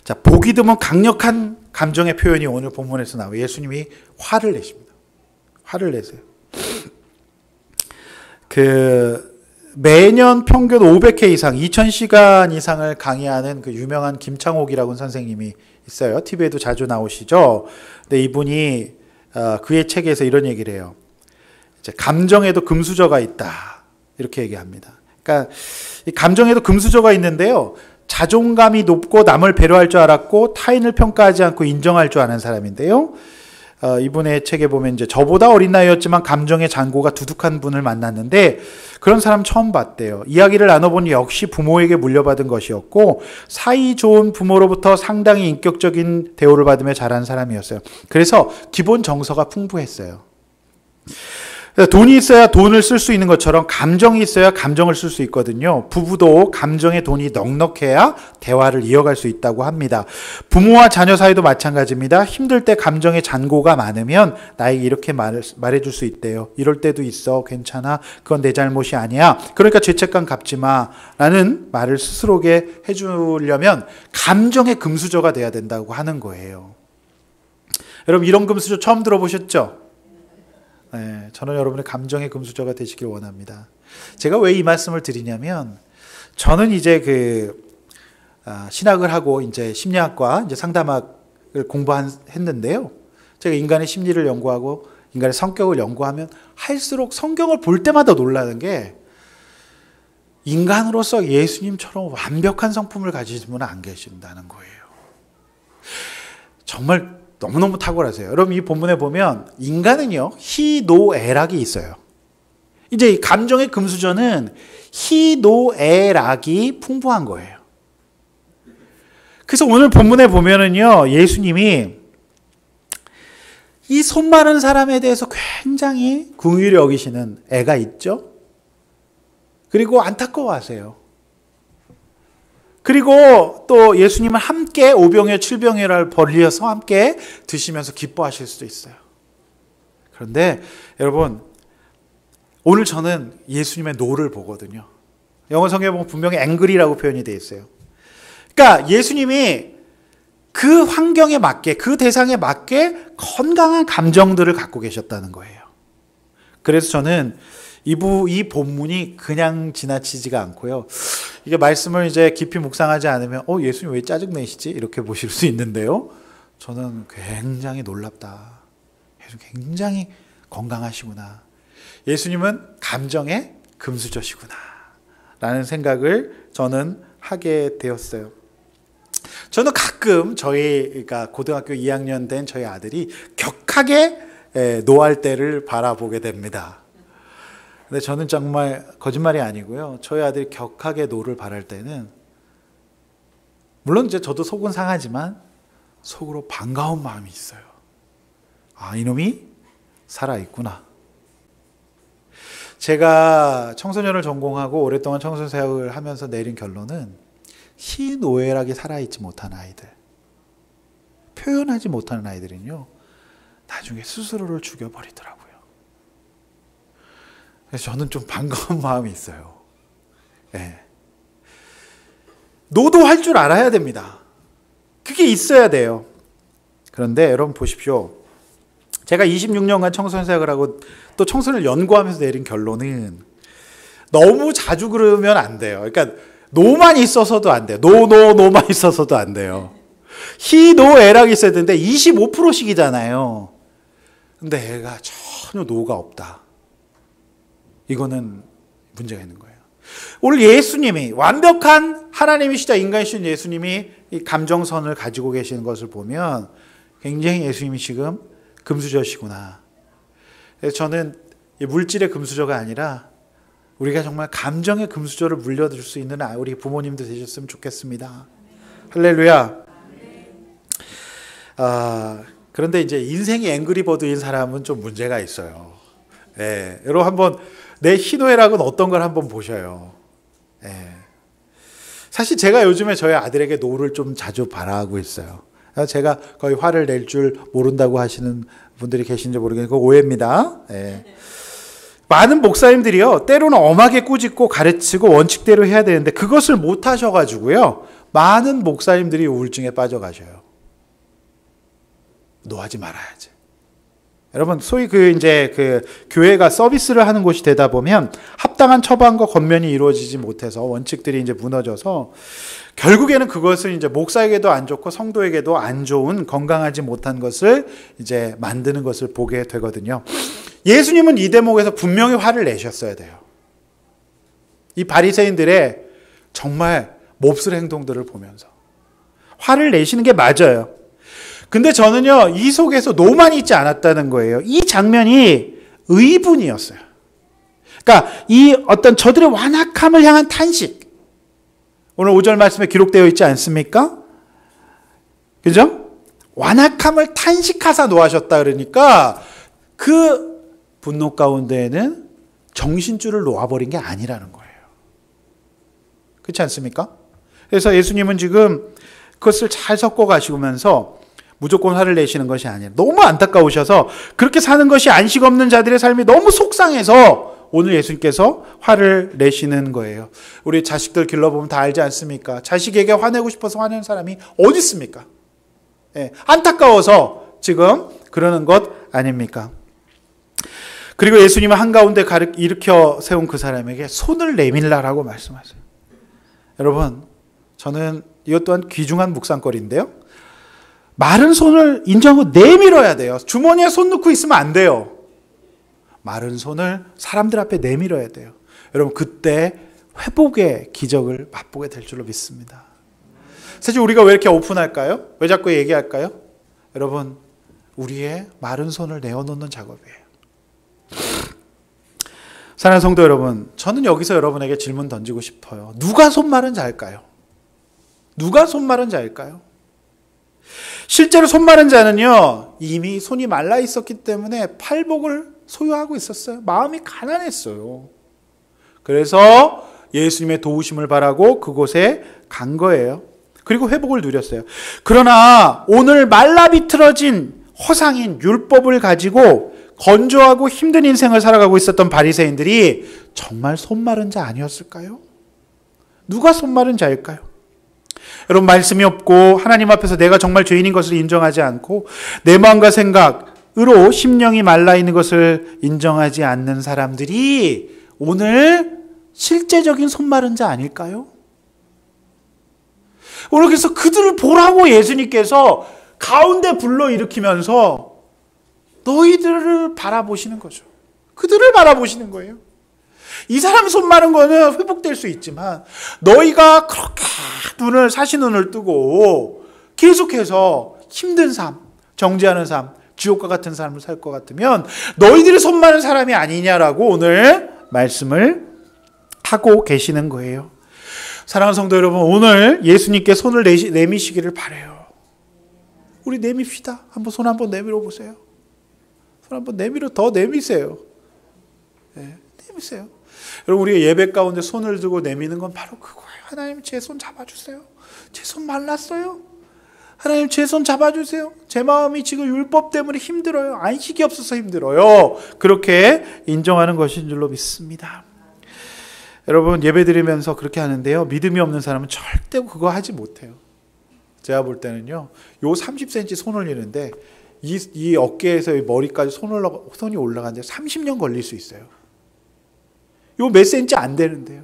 자, 보기 드문 강력한 감정의 표현이 오늘 본문에서 나와요. 예수님이 화를 내십니다. 화를 내세요. 매년 평균 500회 이상, 2000시간 이상을 강의하는 그 유명한 김창옥이라고 선생님이 있어요. TV에도 자주 나오시죠. 근데 이분이 그의 책에서 이런 얘기를 해요. 이제 감정에도 금수저가 있다. 이렇게 얘기합니다. 그러니까 이 감정에도 금수저가 있는데요. 자존감이 높고 남을 배려할 줄 알았고 타인을 평가하지 않고 인정할 줄 아는 사람인데요. 이분의 책에 보면 이제 저보다 어린 나이였지만 감정의 잔고가 두둑한 분을 만났는데 그런 사람 처음 봤대요. 이야기를 나눠보니 역시 부모에게 물려받은 것이었고 사이 좋은 부모로부터 상당히 인격적인 대우를 받으며 자란 사람이었어요. 그래서 기본 정서가 풍부했어요. 돈이 있어야 돈을 쓸 수 있는 것처럼 감정이 있어야 감정을 쓸 수 있거든요. 부부도 감정에 돈이 넉넉해야 대화를 이어갈 수 있다고 합니다. 부모와 자녀 사이도 마찬가지입니다. 힘들 때 감정의 잔고가 많으면 나에게 이렇게 말해줄 수 있대요. 이럴 때도 있어. 괜찮아. 그건 내 잘못이 아니야. 그러니까 죄책감 갖지 마. 라는 말을 스스로에게 해주려면 감정의 금수저가 돼야 된다고 하는 거예요. 여러분 이런 금수저 처음 들어보셨죠? 네, 저는 여러분의 감정의 금수저가 되시길 원합니다. 제가 왜 이 말씀을 드리냐면, 저는 이제 신학을 하고 이제 심리학과 이제 상담학을 공부했는데요. 제가 인간의 심리를 연구하고 인간의 성격을 연구하면 할수록 성경을 볼 때마다 놀라는 게 인간으로서 예수님처럼 완벽한 성품을 가지신 분은 안 계신다는 거예요. 정말 너무너무 탁월하세요. 여러분 이 본문에 보면 인간은요. 희노애락이 있어요. 이제 이 감정의 금수저는 희노애락이 풍부한 거예요. 그래서 오늘 본문에 보면은요. 예수님이 이 손 마른 사람에 대해서 굉장히 긍휼히 여기시는 애가 있죠. 그리고 안타까워하세요. 그리고 또 예수님은 함께 오병이어 7병이어를 벌려서 함께 드시면서 기뻐하실 수도 있어요. 그런데 여러분 오늘 저는 예수님의 노를 보거든요. 영어 성경에 보면 분명히 angry라고 표현이 되어 있어요. 그러니까 예수님이 그 환경에 맞게, 그 대상에 맞게 건강한 감정들을 갖고 계셨다는 거예요. 그래서 저는 이 본문이 그냥 지나치지가 않고요. 이게 말씀을 이제 깊이 묵상하지 않으면 예수님 왜 짜증내시지? 이렇게 보실 수 있는데요. 저는 굉장히 놀랍다. 예수님 굉장히 건강하시구나. 예수님은 감정의 금수저시구나. 라는 생각을 저는 하게 되었어요. 저는 가끔 그러니까 고등학교 2학년 된 저희 아들이 격하게 노할 때를 바라보게 됩니다. 근데 저는 정말 거짓말이 아니고요. 저희 아들이 격하게 노를 바랄 때는 물론 이제 저도 속은 상하지만 속으로 반가운 마음이 있어요. 아, 이놈이 살아있구나. 제가 청소년을 전공하고 오랫동안 청소년 사역을 하면서 내린 결론은 희노애락이 살아있지 못한 아이들, 표현하지 못하는 아이들은요, 나중에 스스로를 죽여버리더라고요. 그래서 저는 좀 반가운 마음이 있어요. 네. 노도할 줄 알아야 됩니다. 그게 있어야 돼요. 그런데 여러분 보십시오. 제가 26년간 청소년 사역을 하고 또 청소년을 연구하면서 내린 결론은 너무 자주 그러면 안 돼요. 그러니까 노만 있어서도 안 돼요. 노만 있어서도 안 돼요. 희노애락이 있어야 되는데 25%씩이잖아요. 근데 애가 전혀 노가 없다. 이거는 문제가 있는 거예요. 오늘 예수님이 완벽한 하나님이시자 인간이신 예수님이 이 감정선을 가지고 계시는 것을 보면 굉장히 예수님이 지금 금수저시구나. 그래서 저는 물질의 금수저가 아니라 우리가 정말 감정의 금수저를 물려줄 수 있는 우리 부모님도 되셨으면 좋겠습니다. 할렐루야. 그런데 이제 인생이 앵그리버드인 사람은 좀 문제가 있어요. 예, 여러분 한번 내 희노애락은 어떤 걸 한번 보셔요. 예. 사실 제가 요즘에 저희 아들에게 노를 좀 자주 바라고 있어요. 제가 거의 화를 낼 줄 모른다고 하시는 분들이 계신지 모르겠는데 그거 오해입니다. 예. 많은 목사님들이요, 때로는 엄하게 꾸짖고 가르치고 원칙대로 해야 되는데 그것을 못 하셔가지고요, 많은 목사님들이 우울증에 빠져가셔요. 노하지 말아야지. 여러분, 소위 교회가 서비스를 하는 곳이 되다 보면 합당한 처방과 권면이 이루어지지 못해서 원칙들이 이제 무너져서 결국에는 그것을 이제 목사에게도 안 좋고 성도에게도 안 좋은 건강하지 못한 것을 이제 만드는 것을 보게 되거든요. 예수님은 이 대목에서 분명히 화를 내셨어야 돼요. 이 바리새인들의 정말 몹쓸 행동들을 보면서 화를 내시는 게 맞아요. 근데 저는요, 이 속에서 노만 있지 않았다는 거예요. 이 장면이 의분이었어요. 그러니까 이 어떤 저들의 완악함을 향한 탄식. 오늘 5절 말씀에 기록되어 있지 않습니까? 그죠? 완악함을 탄식하사 노하셨다 그러니까 그 분노 가운데에는 정신줄을 놓아버린 게 아니라는 거예요. 그렇지 않습니까? 그래서 예수님은 지금 그것을 잘 섞어 가시면서 무조건 화를 내시는 것이 아니라 너무 안타까우셔서 그렇게 사는 것이 안식 없는 자들의 삶이 너무 속상해서 오늘 예수님께서 화를 내시는 거예요. 우리 자식들 길러보면 다 알지 않습니까? 자식에게 화내고 싶어서 화내는 사람이 어디 있습니까? 예, 안타까워서 지금 그러는 것 아닙니까? 그리고 예수님은 한가운데 일으켜 세운 그 사람에게 손을 내밀라라고 말씀하세요. 여러분, 저는 이것 또한 귀중한 묵상거리인데요. 마른 손을 인정하고 내밀어야 돼요. 주머니에 손 넣고 있으면 안 돼요. 마른 손을 사람들 앞에 내밀어야 돼요. 여러분, 그때 회복의 기적을 맛보게 될 줄로 믿습니다. 사실 우리가 왜 이렇게 오픈할까요? 왜 자꾸 얘기할까요? 여러분, 우리의 마른 손을 내어놓는 작업이에요. 사랑하는 성도 여러분, 저는 여기서 여러분에게 질문 던지고 싶어요. 누가 손 마른 자일까요? 누가 손 마른 자일까요? 실제로 손 마른 자는요, 이미 손이 말라 있었기 때문에 팔복을 소유하고 있었어요. 마음이 가난했어요. 그래서 예수님의 도우심을 바라고 그곳에 간 거예요. 그리고 회복을 누렸어요. 그러나 오늘 말라 비틀어진 허상인 율법을 가지고 건조하고 힘든 인생을 살아가고 있었던 바리새인들이 정말 손 마른 자 아니었을까요? 누가 손 마른 자일까요? 여러분, 말씀이 없고 하나님 앞에서 내가 정말 죄인인 것을 인정하지 않고 내 마음과 생각으로 심령이 말라있는 것을 인정하지 않는 사람들이 오늘 실제적인 손마른 자 아닐까요? 오늘 그래서 그들을 보라고 예수님께서 가운데 불러일으키면서 너희들을 바라보시는 거죠. 그들을 바라보시는 거예요. 이 사람이 손마른 거는 회복될 수 있지만 너희가 그렇게 사시 눈을 뜨고 계속해서 힘든 삶, 정죄하는 삶, 지옥과 같은 삶을 살 것 같으면 너희들이 손마른 사람이 아니냐라고 오늘 말씀을 하고 계시는 거예요. 사랑하는 성도 여러분, 오늘 예수님께 손을 내미시기를 바라요. 우리 내밉시다. 손 한번 내밀어 보세요. 손 한번 더 내미세요. 네, 내미세요. 여러분, 우리가 예배 가운데 손을 들고 내미는 건 바로 그거예요. 하나님, 제 손 잡아주세요. 제 손 말랐어요. 하나님, 제 손 잡아주세요. 제 마음이 지금 율법 때문에 힘들어요. 안식이 없어서 힘들어요. 그렇게 인정하는 것인 줄로 믿습니다. 여러분, 예배 드리면서 그렇게 하는데요, 믿음이 없는 사람은 절대 그거 하지 못해요. 제가 볼 때는요, 요 30cm 손 올리는데 이 어깨에서 머리까지 손이 올라가는데 30년 걸릴 수 있어요. 요 몇 센치 안 되는데요.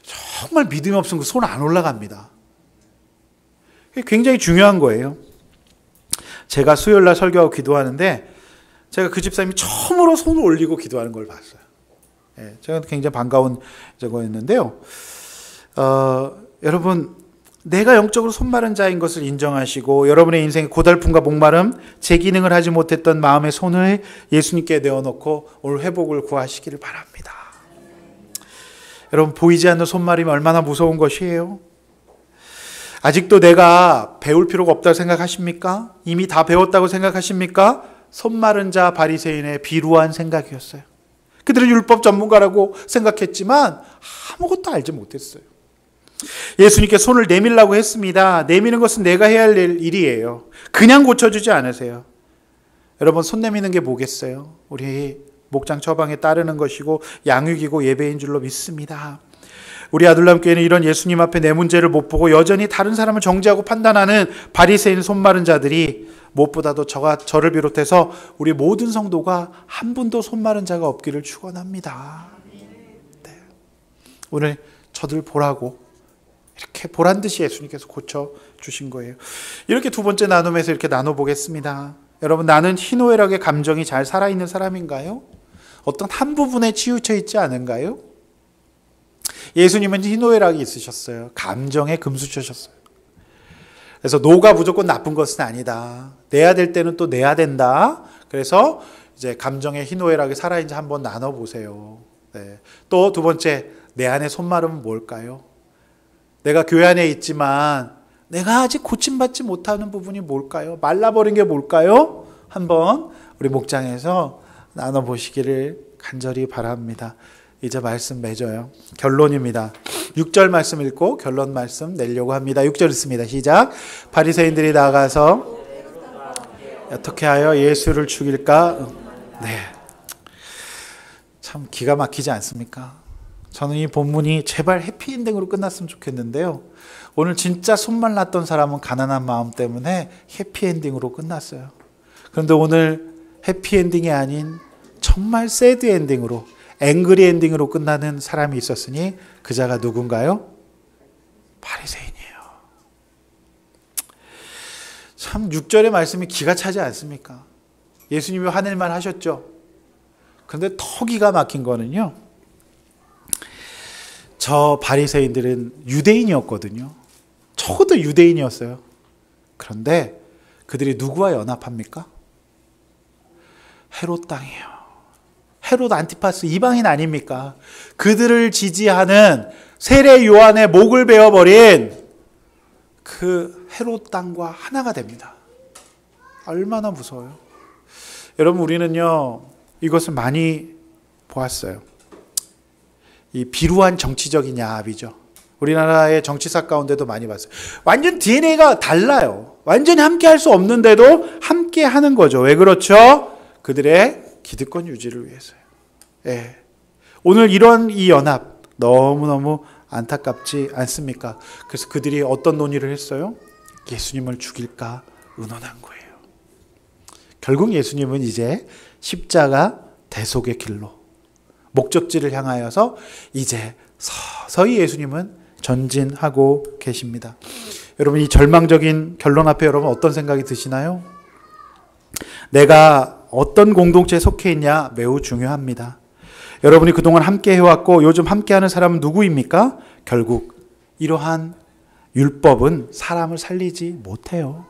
정말 믿음이 없으면 그 손 안 올라갑니다. 굉장히 중요한 거예요. 제가 수요일날 설교하고 기도하는데 제가 그 집사님이 처음으로 손을 올리고 기도하는 걸 봤어요. 제가 굉장히 반가운 저거였는데요. 여러분, 내가 영적으로 손마른 자인 것을 인정하시고 여러분의 인생의 고달픔과 목마름, 제 기능을 하지 못했던 마음의 손을 예수님께 내어놓고 오늘 회복을 구하시기를 바랍니다. 여러분, 보이지 않는 손마름이 얼마나 무서운 것이에요. 아직도 내가 배울 필요가 없다고 생각하십니까? 이미 다 배웠다고 생각하십니까? 손마른 자 바리새인의 비루한 생각이었어요. 그들은 율법 전문가라고 생각했지만 아무것도 알지 못했어요. 예수님께 손을 내밀라고 했습니다. 내미는 것은 내가 해야 할 일이에요. 그냥 고쳐주지 않으세요. 여러분, 손 내미는 게 뭐겠어요? 우리 목장 처방에 따르는 것이고 양육이고 예배인 줄로 믿습니다. 우리 아둘람교회는 이런 예수님 앞에 내 문제를 못 보고 여전히 다른 사람을 정죄하고 판단하는 바리새인 손마른 자들이 무엇보다도 저를 비롯해서 우리 모든 성도가 한 분도 손마른 자가 없기를 축원합니다. 네. 오늘 저들 보라고 이렇게 보란 듯이 예수님께서 고쳐주신 거예요. 이렇게 두 번째 나눔에서 이렇게 나눠보겠습니다. 여러분, 나는 희노애락의 감정이 잘 살아있는 사람인가요? 어떤 한 부분에 치우쳐 있지 않은가요? 예수님은 희노애락이 있으셨어요. 감정에 금수저셨어요. 그래서 노가 무조건 나쁜 것은 아니다. 내야 될 때는 또 내야 된다. 그래서 이제 감정의 희노애락이 살아있는지 한번 나눠보세요. 네. 또 두 번째, 내 안에 손마름은 뭘까요? 내가 교회 안에 있지만 내가 아직 고침받지 못하는 부분이 뭘까요? 말라버린 게 뭘까요? 한번 우리 목장에서 나눠보시기를 간절히 바랍니다. 이제 말씀 맺어요. 결론입니다. 6절 말씀 읽고 결론 말씀 내려고 합니다. 6절 읽습니다. 시작. 바리새인들이 나가서 어떻게 하여 예수를 죽일까? 네. 참 기가 막히지 않습니까? 저는 이 본문이 제발 해피엔딩으로 끝났으면 좋겠는데요. 오늘 진짜 손만 났던 사람은 가난한 마음 때문에 해피엔딩으로 끝났어요. 그런데 오늘 해피엔딩이 아닌 정말 새드 엔딩으로, 앵그리 엔딩으로 끝나는 사람이 있었으니 그 자가 누군가요? 바리새인이에요. 참 6절의 말씀이 기가 차지 않습니까? 예수님이 화낼만 하셨죠. 그런데 더 기가 막힌 거는요, 저 바리새인들은 유대인이었거든요. 적어도 유대인이었어요. 그런데 그들이 누구와 연합합니까? 헤롯 땅이에요. 헤롯 안티파스 이방인 아닙니까? 그들을 지지하는 세례 요한의 목을 베어버린 그 헤롯 땅과 하나가 됩니다. 얼마나 무서워요. 여러분, 우리는요 이것을 많이 보았어요. 이 비루한 정치적인 야합이죠. 우리나라의 정치사 가운데도 많이 봤어요. 완전 DNA가 달라요. 완전히 함께 할 수 없는데도 함께 하는 거죠. 왜 그렇죠? 그들의 기득권 유지를 위해서요. 예. 오늘 이런 이 연합 너무너무 안타깝지 않습니까? 그래서 그들이 어떤 논의를 했어요? 예수님을 죽일까 의논한 거예요. 결국 예수님은 이제 십자가 대속의 길로 목적지를 향하여서 이제 서서히 예수님은 전진하고 계십니다. 여러분, 이 절망적인 결론 앞에 여러분 어떤 생각이 드시나요? 내가 어떤 공동체에 속해 있냐 매우 중요합니다. 여러분이 그동안 함께 해왔고 요즘 함께하는 사람은 누구입니까? 결국 이러한 율법은 사람을 살리지 못해요.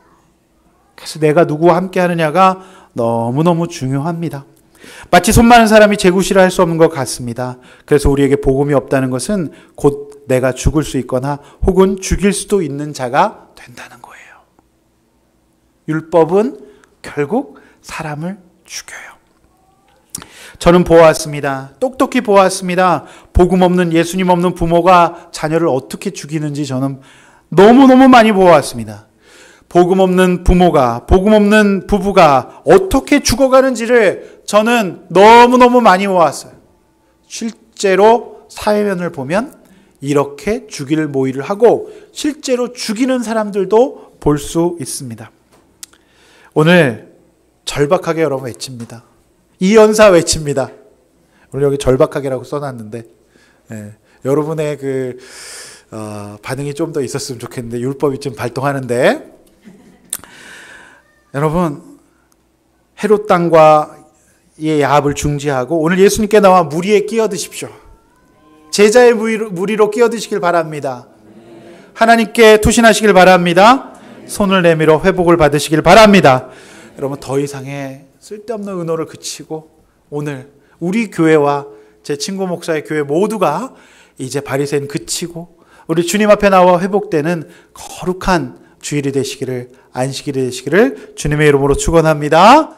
그래서 내가 누구와 함께하느냐가 너무너무 중요합니다. 마치 손 많은 사람이 재구실을 할 수 없는 것 같습니다. 그래서 우리에게 복음이 없다는 것은 곧 내가 죽을 수 있거나 혹은 죽일 수도 있는 자가 된다는 거예요. 율법은 결국 사람을 죽여요. 저는 보았습니다. 똑똑히 보았습니다. 복음 없는, 예수님 없는 부모가 자녀를 어떻게 죽이는지 저는 너무너무 많이 보았습니다. 복음 없는 부모가, 복음 없는 부부가 어떻게 죽어가는지를 저는 너무너무 많이 보았어요. 실제로 사회면을 보면 이렇게 죽일 모의를 하고 실제로 죽이는 사람들도 볼 수 있습니다. 오늘 절박하게 여러분 외칩니다. 이연사 외칩니다. 오늘 여기 절박하게라고 써놨는데 여러분의 반응이 좀 더 있었으면 좋겠는데 율법이 좀 발동하는데 여러분 헤롯 땅과의 야합을 중지하고 오늘 예수님께 나와 무리에 끼어드십시오. 제자의 무리로 끼어드시길 바랍니다. 하나님께 투신하시길 바랍니다. 손을 내밀어 회복을 받으시길 바랍니다. 여러분 더 이상의 쓸데없는 의논을 그치고 오늘 우리 교회와 제 친구 목사의 교회 모두가 이제 바리새인 그치고 우리 주님 앞에 나와 회복되는 거룩한 주일이 되시기를, 안식일이 되시기를 주님의 이름으로 축원합니다.